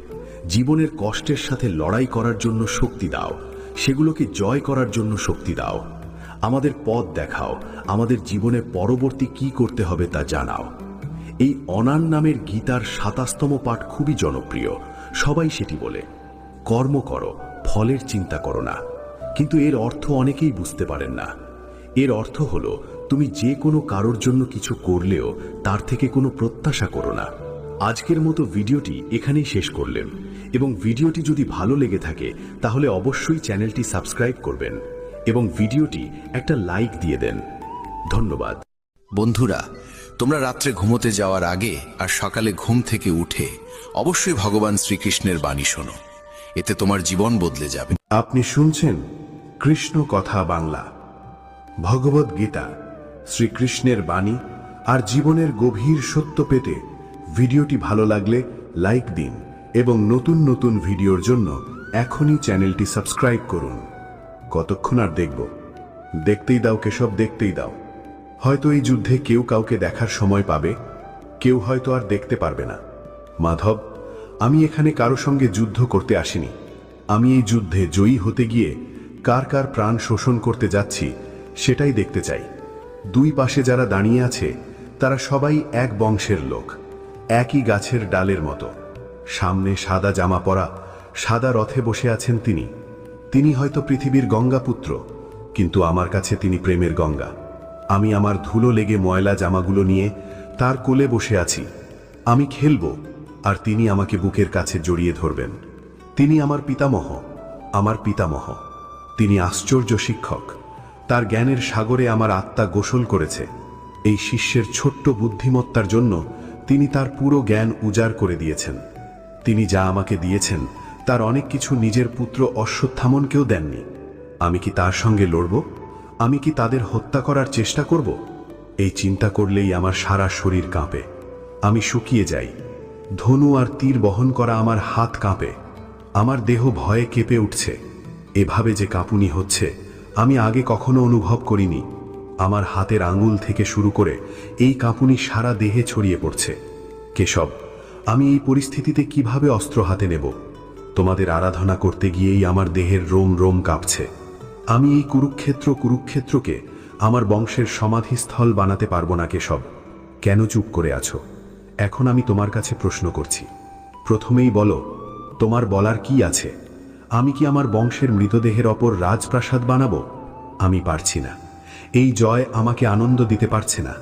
Speaker 4: জীবনের কষ্টের সাথে লড়াই করার জন্য শক্তি দাও, সেগুলোকে জয় করার জন্য শক্তি দাও। আমাদের পথ দেখাও, আমাদের জীবনে পরবর্তী কি করতে হবে তা জানাও। এই অনান নামের গীতার 27তম পাঠ খুবই জনপ্রিয়। সবাই সেটি বলে, কর্ম করো, ফলের চিন্তা করো না। কিন্তু এর অর্থ অনেকেই বুঝতে পারেন না। এর অর্থ হলো, তুমি যে কোনো কারোর জন্য কিছু করলেও তার থেকে কোনো প্রত্যাশা করো না। আজকের মতো ভিডিওটি এখানেই শেষ করলাম, এবং ভিডিওটি যদি ভালো লেগে থাকে তাহলে অবশ্যই চ্যানেলটি সাবস্ক্রাইব করবেন এবং ভিডিওটি একটা লাইক দিয়ে দেন। ধন্যবাদ।
Speaker 5: বন্ধুরা, তোমরা রাত্রে ঘুমোতে যাওয়ার আগে আর সকালে ঘুম থেকে উঠে অবশ্যই ভগবান শ্রীকৃষ্ণের বাণী শোনো। এতে তোমার জীবন বদলে যাবে।
Speaker 4: আপনি শুনছেন কৃষ্ণ কথা বাংলা। ভগবদ গীতা, শ্রীকৃষ্ণের বাণী আর জীবনের গভীর সত্য পেতে ভিডিওটি ভালো লাগলে লাইক দিন এবং নতুন নতুন ভিডিওর জন্য এখনই চ্যানেলটি সাবস্ক্রাইব করুন। কতক্ষণ আর দেখব? দেখতেই দাও কেশব, দেখতেই দাও। হয়তো এই যুদ্ধে কেউ কাউকে দেখার সময় পাবে, কেউ হয়তো আর দেখতে পারবে না। মাধব, আমি এখানে কারো সঙ্গে যুদ্ধ করতে আসিনি। আমি এই যুদ্ধে জয়ী হতে গিয়ে কার কার প্রাণ শোষণ করতে যাচ্ছি সেটাই দেখতে চাই। দুই পাশে যারা দাঁড়িয়ে আছে তারা সবাই এক বংশের লোক, একই গাছের ডালের মতো। সামনে সাদা জামা পরা, সাদা রথে বসে আছেন তিনি। তিনি হয়তো পৃথিবীর গঙ্গাপুত্র, কিন্তু আমার কাছে তিনি প্রেমের গঙ্গা। আমি আমার ধুলো লেগে ময়লা জামাগুলো নিয়ে তার কোলে বসে আছি। আমি খেলব আর তিনি আমাকে বুকের কাছে জড়িয়ে ধরবেন। তিনি আমার পিতামহ, আমার পিতামহ। তিনি আশ্চর্য শিক্ষক। তার জ্ঞানের সাগরে আমার আত্মা গোসল করেছে। এই শিষ্যের ছোট্ট বুদ্ধিমত্তার জন্য তিনি তার পুরো জ্ঞান উজাড় করে দিয়েছেন। তিনি যা আমাকে দিয়েছেন তার অনেক কিছু নিজের পুত্র অশ্বত্থামনকেও দেননি। আমি কি তার সঙ্গে লড়ব? আমি কি তাদের হত্যা করার চেষ্টা করব? এই চিন্তা করলেই আমার সারা শরীর কাঁপে। আমি শুকিয়ে যাই। ধনু আর তীর বহন করা আমার হাত কাঁপে। আমার দেহ ভয়ে কেঁপে উঠছে। এভাবে যে কাঁপুনি হচ্ছে আমি আগে কখনো অনুভব করিনি। আমার হাতের আঙুল থেকে শুরু করে এই কাঁপুনি সারা দেহে ছড়িয়ে পড়ছে। কেশব, আমি এই পরিস্থিতিতে কিভাবে অস্ত্র হাতে নেব? তোমাদের আরাধনা করতে গিয়েই আমার দেহের রোম রোম কাঁপছে। আমি এই কুরুক্ষেত্রকে আমার বংশের সমাধিস্থল বানাতে পারবো না। কেশব, কেন চুপ করে আছো? এখন আমি তোমার কাছে প্রশ্ন করছি। প্রথমেই বলো, তোমার বলার কি আছে? আমি কি আমার বংশের মৃতদেহের ওপর রাজপ্রাসাদ বানাবো? আমি পারছি না। এই জয় আমাকে আনন্দ দিতে পারছে না।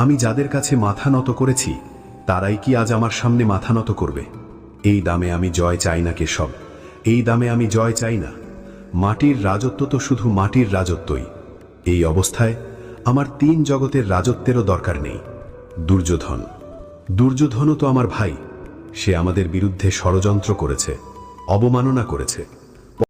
Speaker 4: আমি যাদের কাছে মাথা নত করেছি তারাই কি আজ আমার সামনে মাথা নত করবে? এই দামে আমি জয় চাই না কেশব, এই দামে আমি জয় চাই না। মাটির রাজত্ব তো শুধু মাটির রাজত্বই। এই অবস্থায় আমার 3 জগতের রাজত্বেরও দরকার নেই। দুর্যোধনও তো আমার ভাই। সে আমাদের বিরুদ্ধে ষড়যন্ত্র করেছে, অবমাননা করেছে।